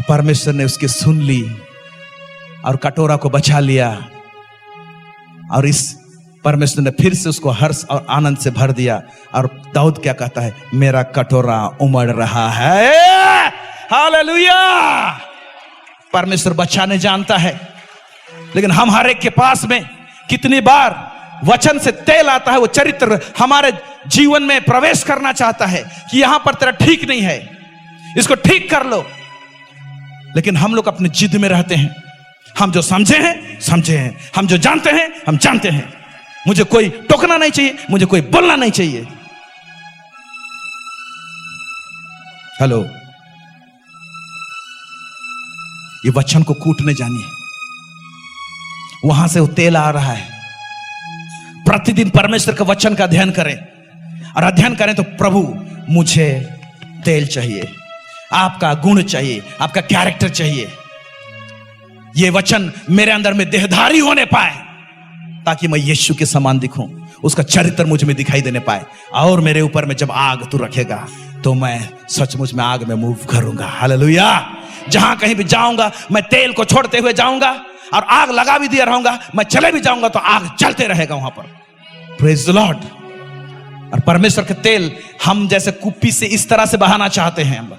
परमेश्वर ने उसकी सुन ली और कटोरा को बचा लिया, और इस परमेश्वर ने फिर से उसको हर्ष और आनंद से भर दिया। और दाऊद क्या कहता है, मेरा कटोरा उमड़ रहा है। हालेलुया। परमेश्वर बचाने जानता है, लेकिन हम हर एक के पास में कितनी बार वचन से तेल आता है, वो चरित्र हमारे जीवन में प्रवेश करना चाहता है कि यहां पर तेरा ठीक नहीं है, इसको ठीक कर लो। लेकिन हम लोग अपनी जिद में रहते हैं। हम जो समझे हैं समझे हैं, हम जो जानते हैं हम जानते हैं। मुझे कोई टोकना नहीं चाहिए, मुझे कोई बोलना नहीं चाहिए। हेलो, ये वचन को कूटने जानिए, वहां से वो तेल आ रहा है। प्रतिदिन परमेश्वर के वचन का अध्ययन करें, और अध्ययन करें तो प्रभु मुझे तेल चाहिए, आपका गुण चाहिए, आपका कैरेक्टर चाहिए। ये वचन मेरे अंदर में देहधारी होने पाए, ताकि मैं यीशु के समान दिखूं, उसका चरित्र मुझ में दिखाई देने पाए। और मेरे ऊपर में जब आग तू रखेगा तो मैं सचमुच में आग में मूव करूंगा। हालेलुया। जहां कहीं भी जाऊंगा मैं तेल को छोड़ते हुए जाऊंगा, और आग लगा भी दिया रहूंगा, मैं चले भी जाऊंगा तो आग जलते रहेगा वहां पर। Praise the Lord. और परमेश्वर के तेल हम जैसे कुप्पी से इस तरह से बहाना चाहते हैं, हम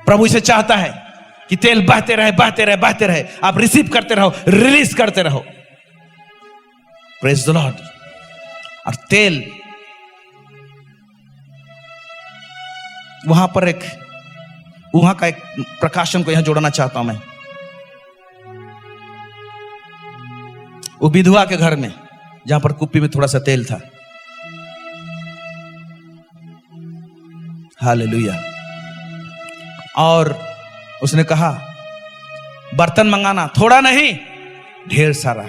प्रभु इसे चाहता है कि तेल बहते रहे बहते रहे बहते रहे, आप रिसीव करते रहो, रिलीज करते रहो। Praise the Lord. और तेल वहां पर वहां का एक प्रकाशन को यहां जोड़ना चाहता हूं मैं। वो विधवा के घर में जहां पर कुप्पी में थोड़ा सा तेल था। हालेलुया। और उसने कहा बर्तन मंगाना, थोड़ा नहीं ढेर सारा।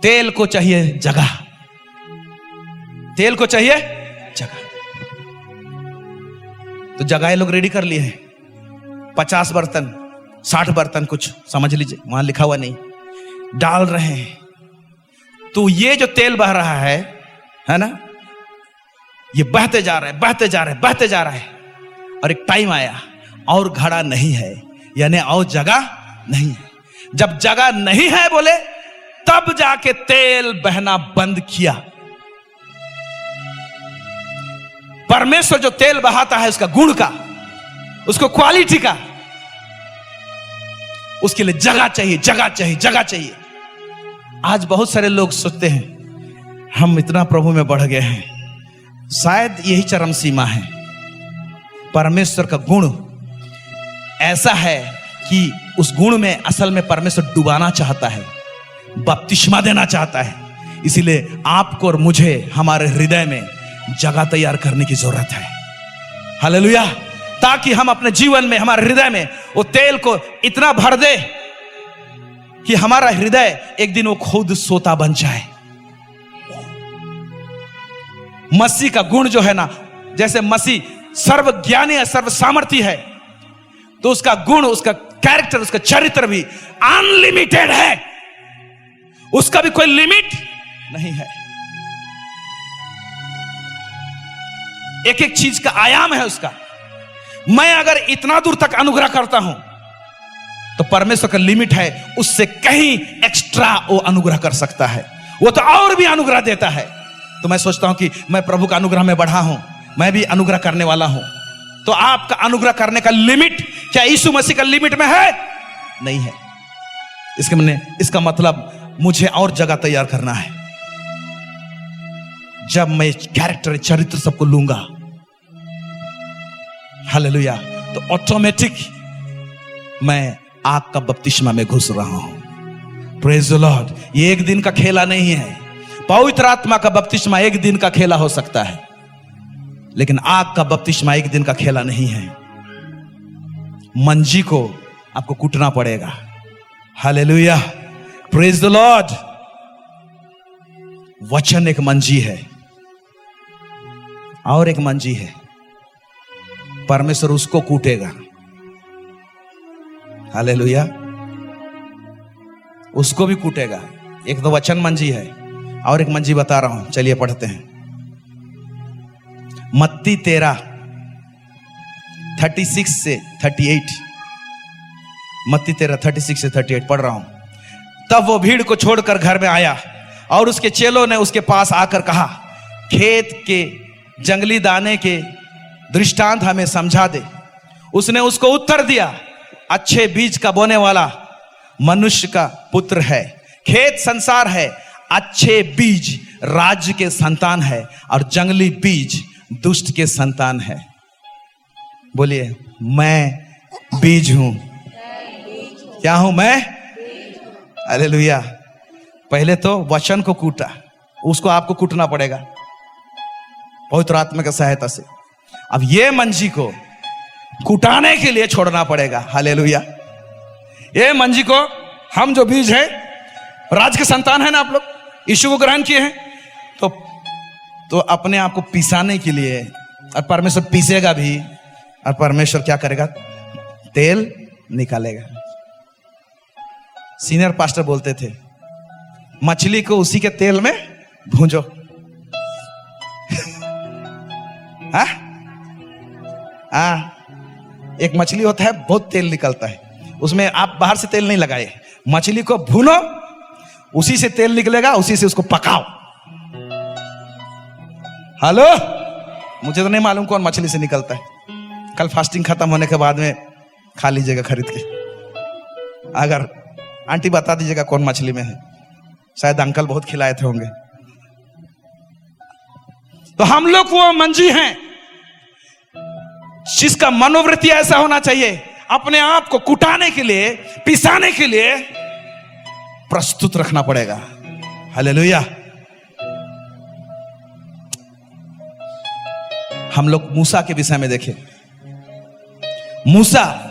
तेल को चाहिए जगह, तेल को चाहिए जगह। तो जगह लोग रेडी कर लिए हैं। 50 बर्तन 60 बर्तन कुछ समझ लीजिए, वहां लिखा हुआ नहीं, डाल रहे हैं। तो ये जो तेल बह रहा है ना, ये बहते जा रहा है बहते जा रहा है बहते जा रहा है। और एक टाइम आया और घड़ा नहीं है, यानी और जगह नहीं है। जब जगह नहीं है बोले, तब जाके तेल बहना बंद किया। परमेश्वर जो तेल बहाता है उसका गुण का, उसको क्वालिटी का, उसके लिए जगह चाहिए जगह चाहिए जगह चाहिए। आज बहुत सारे लोग सोचते हैं हम इतना प्रभु में बढ़ गए हैं, शायद यही चरम सीमा है। परमेश्वर का गुण ऐसा है कि उस गुण में असल में परमेश्वर डुबाना चाहता है, बपतिस्मा देना चाहता है। इसीलिए आपको और मुझे हमारे हृदय में जगह तैयार करने की जरूरत है। हालेलुया। ताकि हम अपने जीवन में, हमारे हृदय में वो तेल को इतना भर दे कि हमारा हृदय एक दिन वो खुद सोता बन जाए। मसीह का गुण जो है ना, जैसे मसीह सर्वज्ञानी है, सर्व सामर्थी है, तो उसका गुण, उसका कैरेक्टर, उसका चरित्र भी अनलिमिटेड है। उसका भी कोई लिमिट नहीं है। एक एक चीज का आयाम है उसका। मैं अगर इतना दूर तक अनुग्रह करता हूं तो परमेश्वर का लिमिट है, उससे कहीं एक्स्ट्रा वो अनुग्रह कर सकता है। वो तो और भी अनुग्रह देता है। तो मैं सोचता हूं कि मैं प्रभु का अनुग्रह में बढ़ा हूं, मैं भी अनुग्रह करने वाला हूं। तो आपका अनुग्रह करने का लिमिट क्या यीशु मसीह का लिमिट में है? नहीं है। इसका मतलब मुझे और जगह तैयार करना है। जब मैं कैरेक्टर, चरित्र सबको लूंगा, हालेलुया, तो ऑटोमेटिक मैं आग का बपतिस्मा में घुस रहा हूं। Praise the Lord. ये एक दिन का खेला नहीं है। पवित्र आत्मा का बपतिस्मा एक दिन का खेला हो सकता है, लेकिन आग का बपतिस्मा एक दिन का खेला नहीं है। मंजी को आपको कूटना पड़ेगा। हालेलुया। Praise the Lord. वचन एक मंजी है और एक मंजी है, परमेश्वर उसको कूटेगा। हालेलुया। उसको भी कूटेगा। एक तो वचन मंजी है और एक मंजी बता रहा हूं, चलिए पढ़ते हैं। मत्ती 13:36 से 38, मत्ती 13:36 से 38 पढ़ रहा हूं। तब वो भीड़ को छोड़कर घर में आया और उसके चेलों ने उसके पास आकर कहा, खेत के जंगली दाने के दृष्टांत हमें समझा दे। उसने उसको उत्तर दिया, अच्छे बीज का बोने वाला मनुष्य का पुत्र है। खेत संसार है, अच्छे बीज राज्य के संतान है और जंगली बीज दुष्ट के संतान है। बोलिए, मैं बीज हूं। क्या हूं मैं? हालेलुया। पहले तो वचन को कूटा, उसको आपको कूटना पड़ेगा पवित्र आत्मा की सहायता से। अब ये मंजी को कुटाने के लिए छोड़ना पड़ेगा। हालेलुया। ये मंजी को, हम जो बीज है, राज के संतान है ना आप लोग, यीशु को ग्रहण किए हैं, तो अपने आप को पिसाने के लिए, और परमेश्वर पीसेगा भी, और परमेश्वर क्या करेगा? तेल निकालेगा। सीनियर पास्टर बोलते थे, मछली को उसी के तेल में भूंजो। एक मछली होता है, बहुत तेल निकलता है, उसमें आप बाहर से तेल नहीं लगाए, मछली को भूनो, उसी से तेल निकलेगा, उसी से उसको पकाओ। हेलो, मुझे तो नहीं मालूम कौन मछली से निकलता है। कल फास्टिंग खत्म होने के बाद में खा लीजिएगा खरीद के। अगर आंटी बता दीजिएगा कौन मछली में है, शायद अंकल बहुत खिलाए थे होंगे। तो हम लोग वो मंजी हैं जिसका मनोवृत्ति ऐसा होना चाहिए, अपने आप को कुटाने के लिए, पिसाने के लिए प्रस्तुत रखना पड़ेगा। हालेलुया। हम लोग मूसा के विषय में देखें। मूसा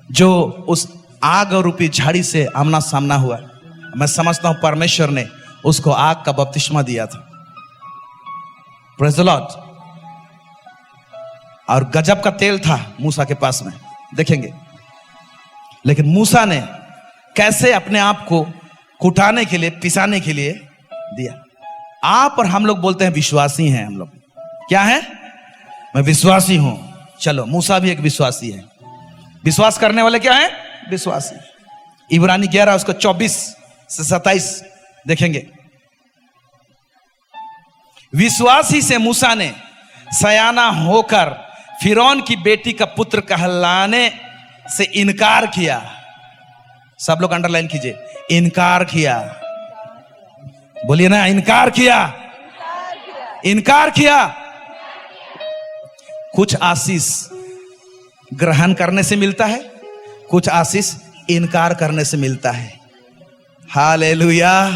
जो उस आग रूपी झाड़ी से आमना सामना हुआ, मैं समझता हूं परमेश्वर ने उसको आग का बपतिस्मा दिया था। Praise the Lord. और गजब का तेल था मूसा के पास में, देखेंगे। लेकिन मूसा ने कैसे अपने आप को कुटाने के लिए, पिसाने के लिए दिया। आप और हम लोग बोलते हैं विश्वासी हैं हम लोग। क्या है? मैं विश्वासी हूं। चलो, मूसा भी एक विश्वासी है। विश्वास करने वाले क्या है? विश्वासी। इब्रानी 11 उसको 24 से 27 देखेंगे। विश्वासी से मूसा ने सयाना होकर फिरौन की बेटी का पुत्र कहलाने से इनकार किया। सब लोग अंडरलाइन कीजिए, इनकार किया। बोलिए ना, इनकार किया। इनकार किया। कुछ आशीष ग्रहण करने से मिलता है, कुछ आशीष इनकार करने से मिलता है। हालेलुया।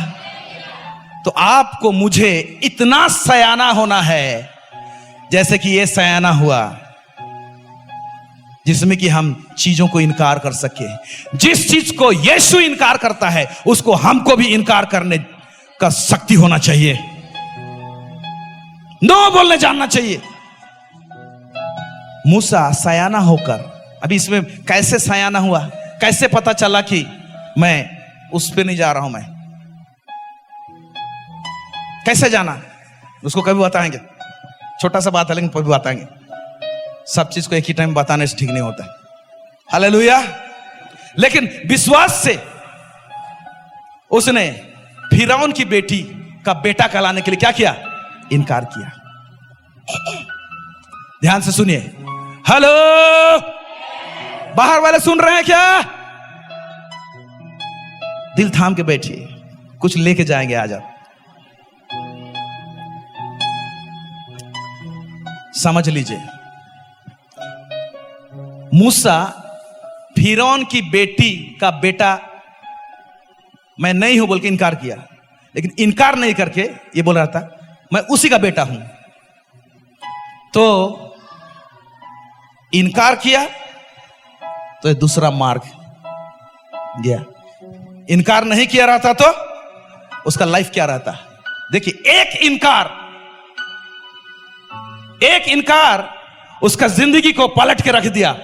तो आपको मुझे इतना सयाना होना है जैसे कि ये सयाना हुआ, जिसमें कि हम चीजों को इनकार कर सके। जिस चीज को यीशु इनकार करता है, उसको हमको भी इनकार करने का शक्ति होना चाहिए। नो बोलने जानना चाहिए। मूसा सयाना होकर, अभी इसमें कैसे सयाना हुआ, कैसे पता चला कि मैं उस पे नहीं जा रहा हूं, मैं कैसे जाना, उसको कभी बताएंगे। छोटा सा बात है लेकिन कभी बताएंगे। सब चीज को एक ही टाइम बताने से ठीक नहीं होता है। हालेलुया। लेकिन विश्वास से उसने फिरौन की बेटी का बेटा कहलाने के लिए क्या किया? इनकार किया। ध्यान से सुनिए। हेलो, बाहर वाले सुन रहे हैं क्या? दिल थाम के बैठिए, कुछ लेके जाएंगे आज आप। समझ लीजिए, मूसा फिरौन की बेटी का बेटा मैं नहीं हूं बोल के इनकार किया, लेकिन इनकार नहीं करके ये बोल रहा था मैं उसी का बेटा हूं। तो इनकार किया तो ये दूसरा मार्ग गया। इनकार नहीं किया रहता तो उसका लाइफ क्या रहता? देखिए, एक इनकार उसका जिंदगी को पलट के रख दिया।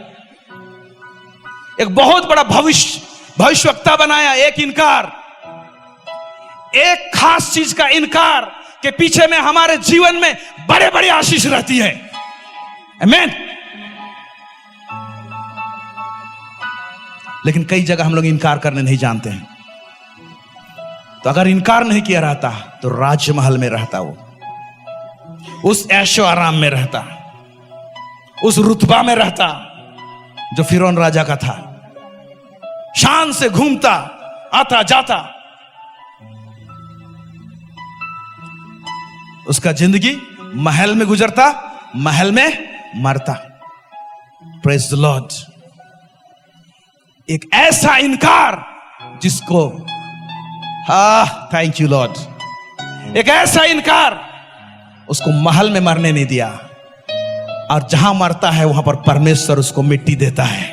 एक बहुत बड़ा भविष्यवक्ता बनाया। एक इनकार, एक खास चीज का इनकार के पीछे में हमारे जीवन में बड़े बड़े आशीष रहती है। आमीन। लेकिन कई जगह हम लोग इनकार करने नहीं जानते हैं। तो अगर इनकार नहीं किया रहता तो राजमहल में रहता, वो उस ऐशो आराम में रहता, उस रुतबा में रहता जो फिरौन राजा का था, शान से घूमता आता जाता। उसका जिंदगी महल में गुजरता, महल में मरता। Praise the Lord. एक ऐसा इनकार जिसको थैंक यू लॉर्ड, एक ऐसा इनकार उसको महल में मरने नहीं दिया, और जहां मरता है वहां पर परमेश्वर उसको मिट्टी देता है।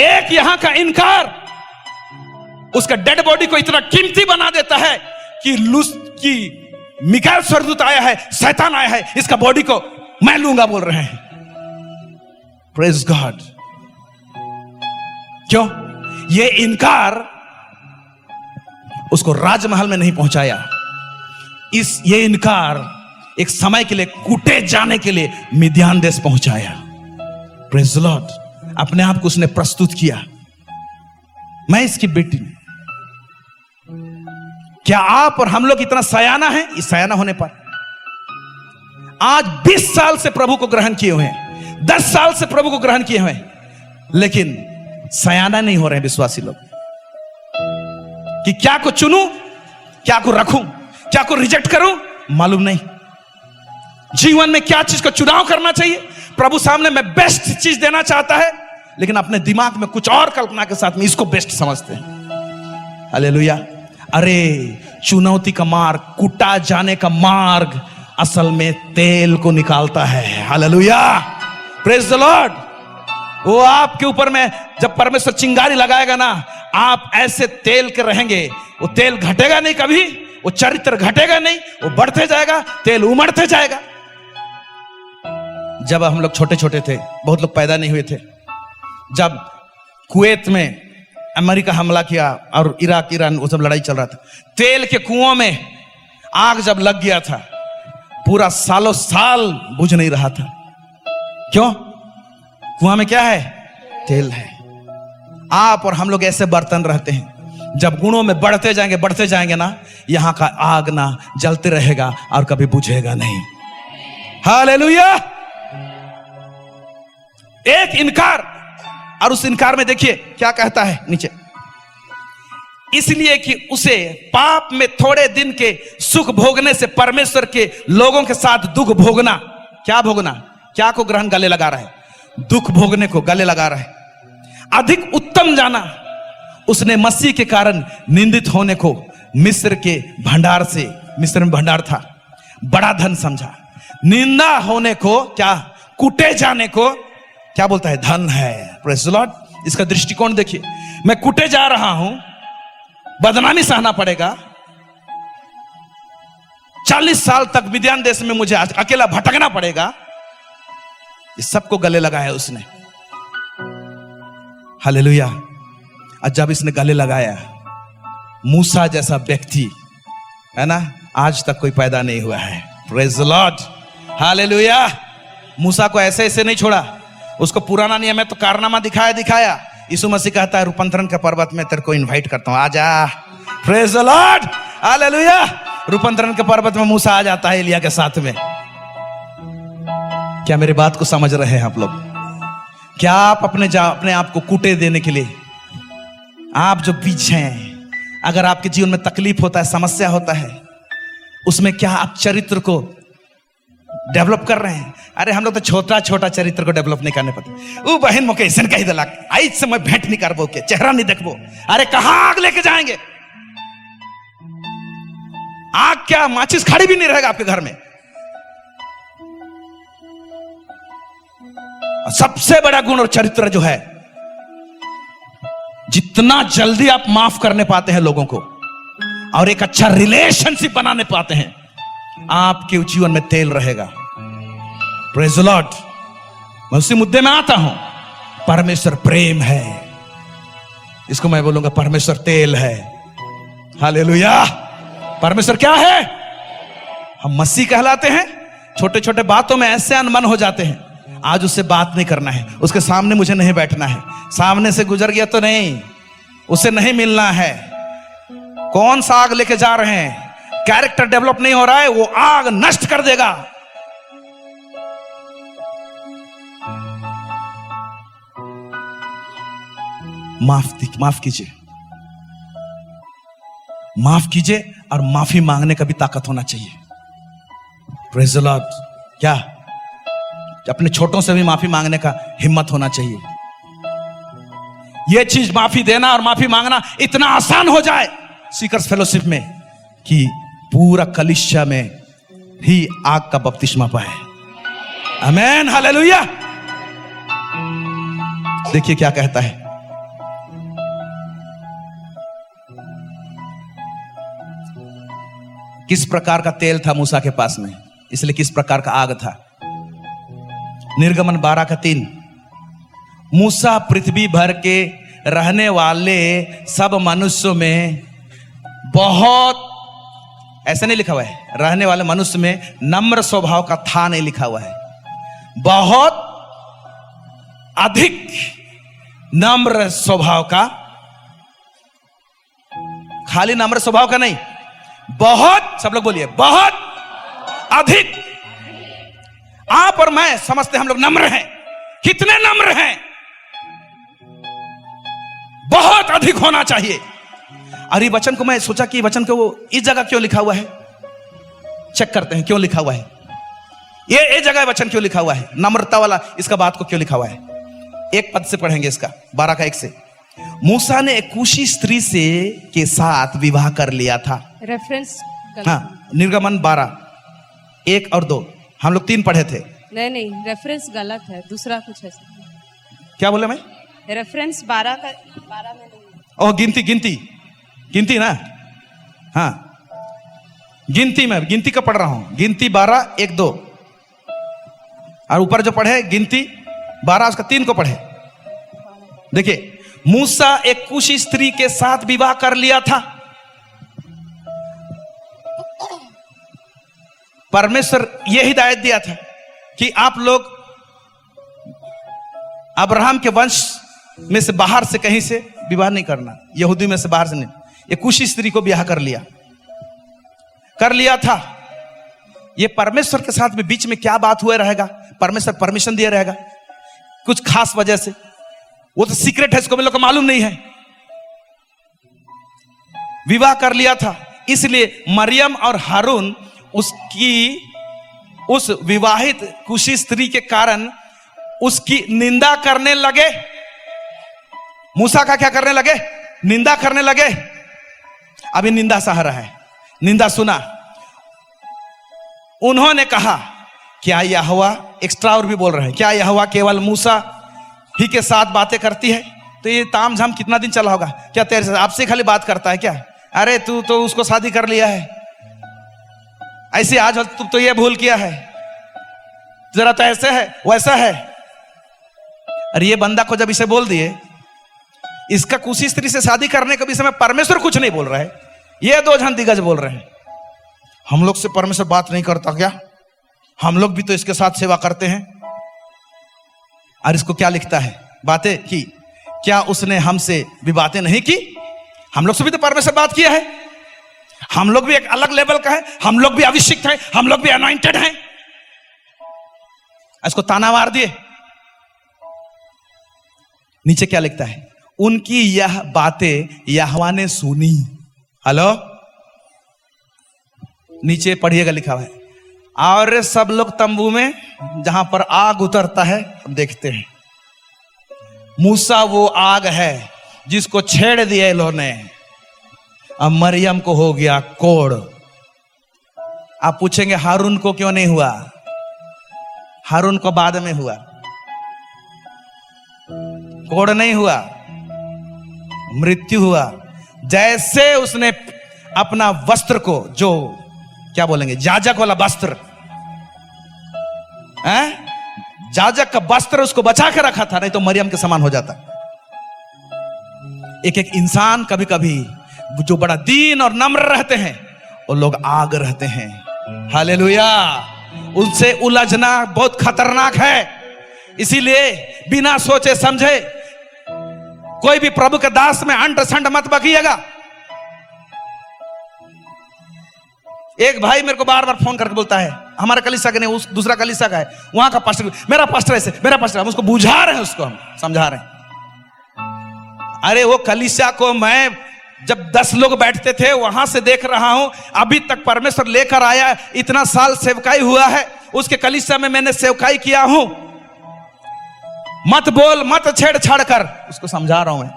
एक यहां का इनकार उसका डेड बॉडी को इतना कीमती बना देता है कि मिकाएल स्वर्गदूत आया है, शैतान आया है, इसका बॉडी को मैं लूंगा बोल रहे हैं। Praise God. क्यों? ये इनकार उसको राजमहल में नहीं पहुंचाया। ये इनकार एक समय के लिए कूटे जाने के लिए मिद्यान देश पहुंचाया। Praise the Lord. अपने आप को उसने प्रस्तुत किया, मैं इसकी बेटी हूं। क्या आप और हम लोग इतना सयाना है? इस सयाना होने पर आज 20 साल से प्रभु को ग्रहण किए हुए हैं, 10 साल से प्रभु को ग्रहण किए हुए हैं, लेकिन सयाना नहीं हो रहे हैं विश्वासी लोग कि क्या को चुनूं, क्या को रखूं, क्या को रिजेक्ट करूं, मालूम नहीं। जीवन में क्या चीज को चुनाव करना चाहिए। प्रभु सामने में बेस्ट चीज देना चाहता है, लेकिन अपने दिमाग में कुछ और कल्पना के साथ में इसको बेस्ट समझते हैं। हालेलुया। अरे चुनौती का मार्ग, कुटा जाने का मार्ग असल में तेल को निकालता है। हालेलुया। Praise the Lord. वो आपके ऊपर में जब परमेश्वर चिंगारी लगाएगा ना, आप ऐसे तेल के रहेंगे। वो तेल घटेगा नहीं कभी, वो चरित्र घटेगा नहीं, वो बढ़ते जाएगा, तेल उमड़ते जाएगा। जब हम लोग छोटे छोटे थे, बहुत लोग पैदा नहीं हुए थे, जब कुवैत में अमेरिका हमला किया और इराक ईरान वो सब लड़ाई चल रहा था, तेल के कुओं में आग जब लग गया था, पूरा सालों साल बुझ नहीं रहा था। क्यों? कुआं में क्या है? तेल है। आप और हम लोग ऐसे बर्तन रहते हैं, जब गुणों में बढ़ते जाएंगे ना, यहां का आग ना जलते रहेगा और कभी बुझेगा नहीं। हालेलुया। एक इनकार, और उस इनकार में देखिए क्या कहता है नीचे, इसलिए कि उसे पाप में थोड़े दिन के सुख भोगने से परमेश्वर के लोगों के साथ दुख भोगना। क्या भोगना? क्या को ग्रहण गले लगा रहा है? दुख भोगने को गले लगा रहा है। अधिक उत्तम जाना। उसने मसीह के कारण निंदित होने को मिस्र के भंडार से, मिस्र में भंडार था, बड़ा धन समझा। निंदा होने को, क्या कुटे जाने को क्या बोलता है? धन है। Praise the Lord. इसका दृष्टिकोण देखिए, मैं कुटे जा रहा हूं, बदनामी सहना पड़ेगा, 40 साल तक मिद्यान देश में मुझे अकेला भटकना पड़ेगा, इस सबको गले लगाया उसने। हालेलुया। और जब इसने गले लगाया, मूसा जैसा व्यक्ति है ना, आज तक कोई पैदा नहीं हुआ है। Praise the Lord. हालेलुया। मूसा को ऐसे ऐसे नहीं छोड़ा, उसको पुराना नियम है तो कारनामा दिखाया। यीशु मसीह कहता है रूपांतरण के पर्वत में तेरे को इनवाइट करता हूं, आजा। Praise the Lord. हालेलुया। रूपांतरण के पर्वत में मूसा आ जाता है एलिया के साथ में। क्या मेरी बात को समझ रहे हैं आप लोग? क्या आप अपने आप को कूटे देने के लिए, आप जो बीच हैं, अगर आपके जीवन में तकलीफ होता है, समस्या होता है, उसमें क्या आप चरित्र को डेवलप कर रहे हैं? अरे हम लोग तो छोटा छोटा चरित्र को डेवलप नहीं करने पाते। वो बहन मोके ऐसा कही दलाक आई समय भेंट नहीं करबो के, चेहरा नहीं देखबो। अरे कहां आग लेके जाएंगे? आग क्या माचिस खड़ी भी नहीं रहेगा आपके घर में। सबसे बड़ा गुण और चरित्र जो है, जितना जल्दी आप माफ करने पाते हैं लोगों को और एक अच्छा रिलेशनशिप बनाने पाते हैं, आपके जीवन में तेल रहेगा। Praise the Lord. मैं उसी मुद्दे में आता हूं, परमेश्वर प्रेम है। इसको मैं बोलूंगा परमेश्वर तेल है। हालेलुया। परमेश्वर क्या है? हम मसीह कहलाते हैं। छोटे छोटे बातों में ऐसे अनमन हो जाते हैं। आज उससे बात नहीं करना है, उसके सामने मुझे नहीं बैठना है। सामने से गुजर गया तो नहीं, उससे नहीं मिलना है। कौन सा आग लेके जा रहे हैं? कैरेक्टर डेवलप नहीं हो रहा है, वो आग नष्ट कर देगा। माफ कीजिए, माफ कीजिए, और माफी मांगने का भी ताकत होना चाहिए। Praise the Lord. क्या अपने छोटों से भी माफी मांगने का हिम्मत होना चाहिए। यह चीज माफी देना और माफी मांगना इतना आसान हो जाए सीकर्स फेलोशिप में कि पूरा कलीसिया में ही आग का बपतिस्मा पाए। आमेन, हालेलुया। देखिए क्या कहता है। किस प्रकार का तेल था मूसा के पास में, इसलिए किस प्रकार का आग था। निर्गमन 12:3, मूसा पृथ्वी भर के रहने वाले सब मनुष्यों में बहुत, ऐसा नहीं लिखा हुआ है, रहने वाले मनुष्य में नम्र स्वभाव का था नहीं लिखा हुआ है, बहुत अधिक नम्र स्वभाव का, खाली नम्र स्वभाव का नहीं, बहुत, सब लोग बोलिए बहुत अधिक। आप और मैं समझते हम लोग नम्र हैं। कितने नम्र हैं? बहुत अधिक होना चाहिए। और ये वचन को मैं सोचा कि वचन को वो इस जगह क्यों लिखा हुआ है, चेक करते हैं क्यों लिखा हुआ है। ये जगह वचन क्यों लिखा हुआ है, नम्रता वाला इसका बात को क्यों लिखा हुआ है। एक पद से पढ़ेंगे इसका, 12:1 से। मूसा ने एक कूशी स्त्री से के साथ विवाह कर लिया था। रेफरेंस हाँ, निर्गमन 12:1 और 2, हम लोग 3 पढ़े थे। नहीं, रेफरेंस गलत है, दूसरा कुछ है। क्या बोले मैं? रेफरेंस 12 में नहीं। ओह, गिनती ना। हाँ, गिनती का पढ़ रहा हूं। गिनती 12:1-2, और ऊपर जो पढ़े गिनती 12 उसका 3 को पढ़े। देखिए, मूसा एक कूशी स्त्री के साथ विवाह कर लिया था। परमेश्वर यह हिदायत दिया था कि आप लोग अब्राहम के वंश में से बाहर से कहीं से विवाह नहीं करना, यहूदी में से बाहर से नहीं। ये कूशी स्त्री को ब्याह कर लिया था। ये परमेश्वर के साथ में बीच में क्या बात हुआ रहेगा, परमेश्वर परमिशन दिया रहेगा कुछ खास वजह से, वो तो सीक्रेट है, इसको हम लोग को मालूम नहीं है। विवाह कर लिया था, इसलिए मरियम और हारून उस विवाहित कूशी स्त्री के कारण उसकी निंदा करने लगे। मूसा का क्या करने लगे? निंदा करने लगे। अभी निंदा सह रहा है, निंदा सुना। उन्होंने कहा, क्या यहोवा, एक्स्ट्रा और भी बोल रहे हैं, क्या यहोवा केवल मूसा ही के साथ बातें करती है? तो ये ताम झाम कितना दिन चला होगा? क्या तेरे से आपसे खाली बात करता है क्या? अरे तू तो उसको शादी कर लिया है, ऐसे आज तू तो ये भूल किया है, जरा तो ऐसे है वैसा है। अरे ये बंदा को जब इसे बोल दिए, इसका कूशी स्त्री से शादी करने के विषय में परमेश्वर कुछ नहीं बोल रहा है, ये 2 जन दिग्गज बोल रहे हैं। हम लोग से परमेश्वर बात नहीं करता क्या? हम लोग भी तो इसके साथ सेवा करते हैं। और इसको क्या लिखता है, बातें की, क्या उसने हमसे भी बातें नहीं की? हम लोग से भी तो परमेश्वर बात किया है। हम लोग भी एक अलग लेवल का है, हम लोग भी अभिषिक्त हैं, हम लोग भी अनॉइंटेड हैं। इसको ताना मार दिए। नीचे क्या लिखता है, उनकी यह बातें यहोवा ने सुनी। हेलो, नीचे पढ़िएगा, लिखा हुआ है, और सब लोग तंबू में जहां पर आग उतरता है देखते हैं। मूसा वो आग है जिसको छेड़ दिया इन्होंने, अब मरियम को हो गया कोड़। आप पूछेंगे हारून को क्यों नहीं हुआ? हारून को बाद में हुआ, कोड़ नहीं हुआ, मृत्यु हुआ। जैसे उसने अपना वस्त्र को, जो क्या बोलेंगे, जाजक वाला वस्त्र, जाजक का वस्त्र उसको बचा के रखा था, नहीं तो मरियम के समान हो जाता। एक एक इंसान कभी कभी जो बड़ा दीन और नम्र रहते हैं वो लोग आग रहते हैं। हालेलुया। उनसे उलझना बहुत खतरनाक है। इसीलिए बिना सोचे समझे कोई भी प्रभु के दास में अंट संट मत बकिएगा। एक भाई मेरे को बार बार फोन करके बोलता है, हमारा कलीसिया का नहीं, उस दूसरा कलीसिया का है, वहां का पास्टर, मेरा पास्टर ऐसे, मेरा पास्टर। हम उसको बुझा रहे हैं, उसको हम समझा रहे हैं। अरे वो कलीसिया को मैं जब 10 लोग बैठते थे वहां से देख रहा हूं, अभी तक परमेश्वर लेकर आया। इतना साल सेवकाई हुआ है, उसके कलीसिया में मैंने सेवकाई किया हूं। मत बोल, मत छेड़छाड़ कर, उसको समझा रहा हूं मैं।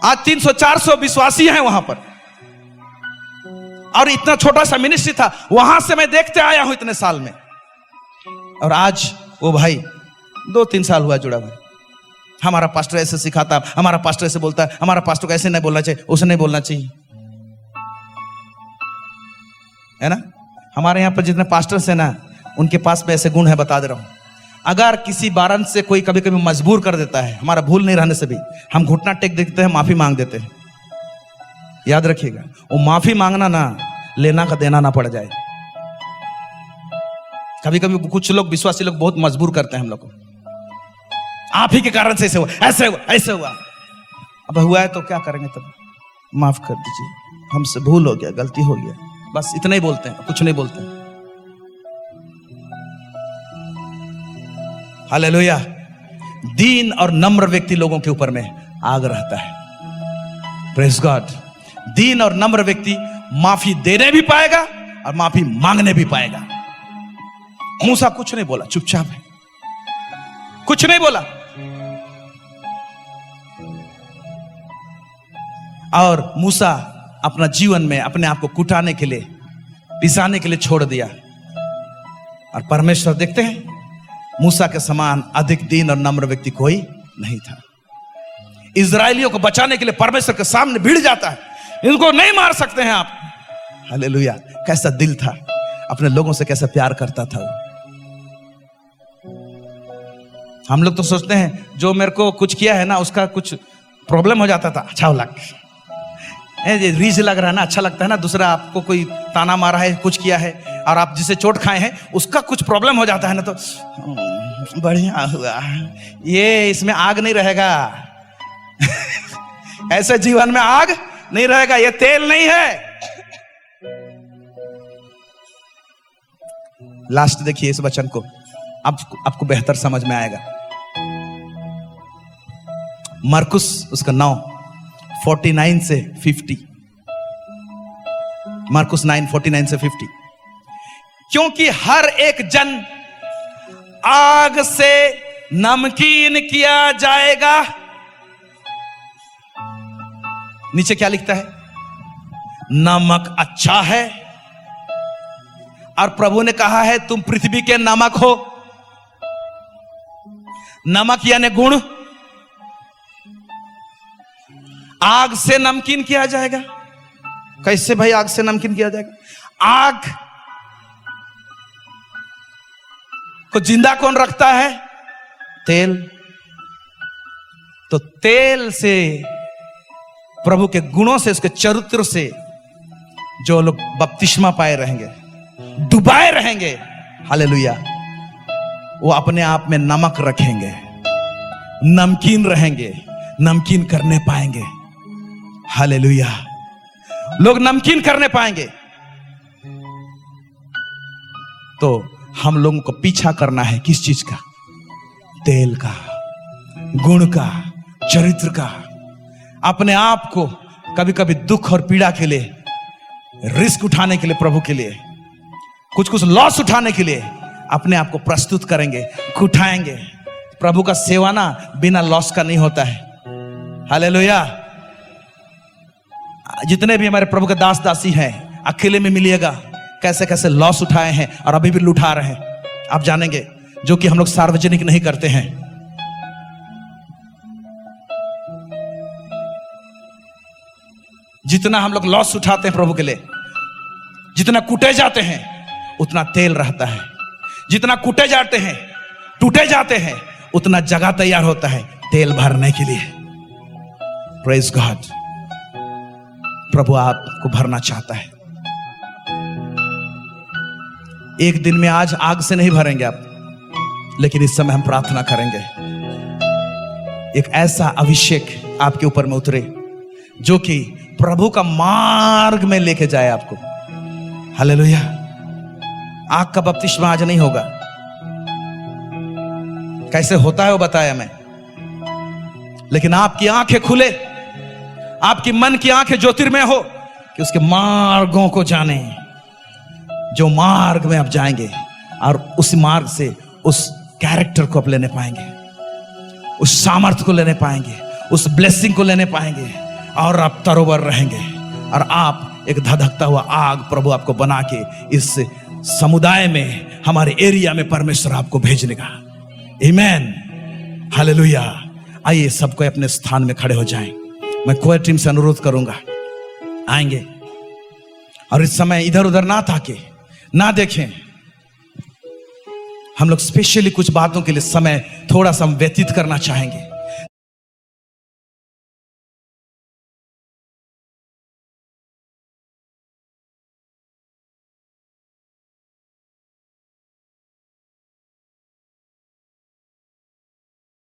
आज 300-400 विश्वासी हैं वहां पर, और इतना छोटा सा मिनिस्ट्री था, वहां से मैं देखते आया हूं इतने साल में। और आज वो भाई 2-3 साल हुआ जुड़ा हुआ, हमारा पास्टर ऐसे सिखाता, हमारा पास्टर ऐसे बोलता है, हमारा पास्टर को ऐसे नहीं बोलना चाहिए, उसे नहीं बोलना चाहिए, है ना। हमारे यहाँ पर जितने पास्टर्स हैं ना, उनके पास में ऐसे गुण है, बता दे रहा हूं। अगर किसी बारन से कोई कभी कभी मजबूर कर देता है, हमारा भूल नहीं रहने से भी हम घुटना टेक देते हैं, माफी मांग देते हैं। याद रखिएगा, वो माफी मांगना ना, लेना का देना ना पड़ जाए। कभी कभी कुछ लोग, विश्वासी लोग बहुत मजबूर करते हैं हम लोग को, आप ही के कारण से ऐसे हुआ, ऐसे हुआ, ऐसे हुआ। अब हुआ है तो क्या करेंगे, तब माफ कर दीजिए, हमसे भूल हो गया, गलती हो गया, बस इतना ही बोलते हैं, कुछ नहीं बोलते हैं। हालेलुया। दीन और नम्र व्यक्ति लोगों के ऊपर में आग रहता है। Praise God. दीन और नम्र व्यक्ति माफी देने भी पाएगा और माफी मांगने भी पाएगा। मूसा कुछ नहीं बोला, चुपचाप है, कुछ नहीं बोला। और मूसा अपना जीवन में अपने आप को कुटाने के लिए, पिसाने के लिए छोड़ दिया। और परमेश्वर देखते हैं, मूसा के समान अधिक दीन और नम्र व्यक्ति कोई नहीं था। इजरायलियों को बचाने के लिए परमेश्वर के सामने भिड़ जाता है, इनको नहीं मार सकते हैं आप। हालेलुया। कैसा दिल था, अपने लोगों से कैसा प्यार करता था वो। हम लोग तो सोचते हैं जो मेरे को कुछ किया है ना, उसका कुछ प्रॉब्लम हो जाता था, अच्छा लग, रीझ लग रहा है ना, अच्छा लगता है ना। दूसरा आपको कोई ताना मारा है, कुछ किया है, और आप जिसे चोट खाए हैं उसका कुछ प्रॉब्लम हो जाता है ना, तो बढ़िया हुआ, ये इसमें आग नहीं रहेगा। ऐसे जीवन में आग नहीं रहेगा, ये तेल नहीं है। लास्ट देखिए इस वचन को, आपको बेहतर समझ में आएगा। मरकुस उसका 9:49 से 50, मरकुस 9:49 से 50। क्योंकि हर एक जन आग से नमकीन किया जाएगा। नीचे क्या लिखता है? नमक अच्छा है, और प्रभु ने कहा है तुम पृथ्वी के नमक हो। नमक यानी गुण। आग से नमकीन किया जाएगा। कैसे भाई आग से नमकीन किया जाएगा? आग को जिंदा कौन रखता है? तेल। तो तेल से, प्रभु के गुणों से, उसके चरित्र से जो लोग बपतिस्मा पाए रहेंगे, डुबाए रहेंगे, हालेलुया, वो अपने आप में नमक रखेंगे, नमकीन रहेंगे, नमकीन करने पाएंगे। हालेलुया। लोग नमकीन करने पाएंगे। तो हम लोगों को पीछा करना है किस चीज का? तेल का, गुण का, चरित्र का। अपने आप को कभी कभी दुख और पीड़ा के लिए, रिस्क उठाने के लिए, प्रभु के लिए, कुछ लॉस उठाने के लिए अपने आप को प्रस्तुत करेंगे, उठाएंगे। प्रभु का सेवा ना बिना लॉस का नहीं होता है। हालेलुया। जितने भी हमारे प्रभु के दास दासी हैं, अकेले में मिलिएगा कैसे कैसे लॉस उठाए हैं और अभी भी लुटा रहे हैं, आप जानेंगे, जो कि हम लोग सार्वजनिक नहीं करते हैं। जितना हम लोग लॉस उठाते हैं प्रभु के लिए, जितना कूटे जाते हैं, उतना तेल रहता है। जितना कूटे जाते हैं, टूटे जाते हैं, उतना जगह तैयार होता है तेल भरने के लिए। Praise God. प्रभु आपको भरना चाहता है। एक दिन में आज आग से नहीं भरेंगे आप, लेकिन इस समय हम प्रार्थना करेंगे एक ऐसा अभिषेक आपके ऊपर में उतरे जो कि प्रभु का मार्ग में लेके जाए आपको। हालेलुया। आग का बपतिस्मा आज नहीं होगा। कैसे होता है वो बताया मैं, लेकिन आपकी आंखें खुले, आपकी मन की आंखें ज्योतिर्मय हो कि उसके मार्गों को जाने, जो मार्ग में आप जाएंगे और उस मार्ग से उस कैरेक्टर को आप लेने पाएंगे, उस सामर्थ्य को लेने पाएंगे, उस ब्लेसिंग को लेने पाएंगे, और आप तरोवर रहेंगे, और आप एक धधकता हुआ आग प्रभु आपको बना के इस समुदाय में, हमारे एरिया में परमेश्वर आपको भेज लेगा। आमीन, हालेलुया। आइए सबको अपने स्थान में खड़े हो जाएं। मैं कोई टीम से अनुरोध करूंगा, आएंगे और इस समय इधर उधर ना ताके, ना देखें। हम लोग स्पेशली कुछ बातों के लिए समय थोड़ा सा व्यतीत करना चाहेंगे।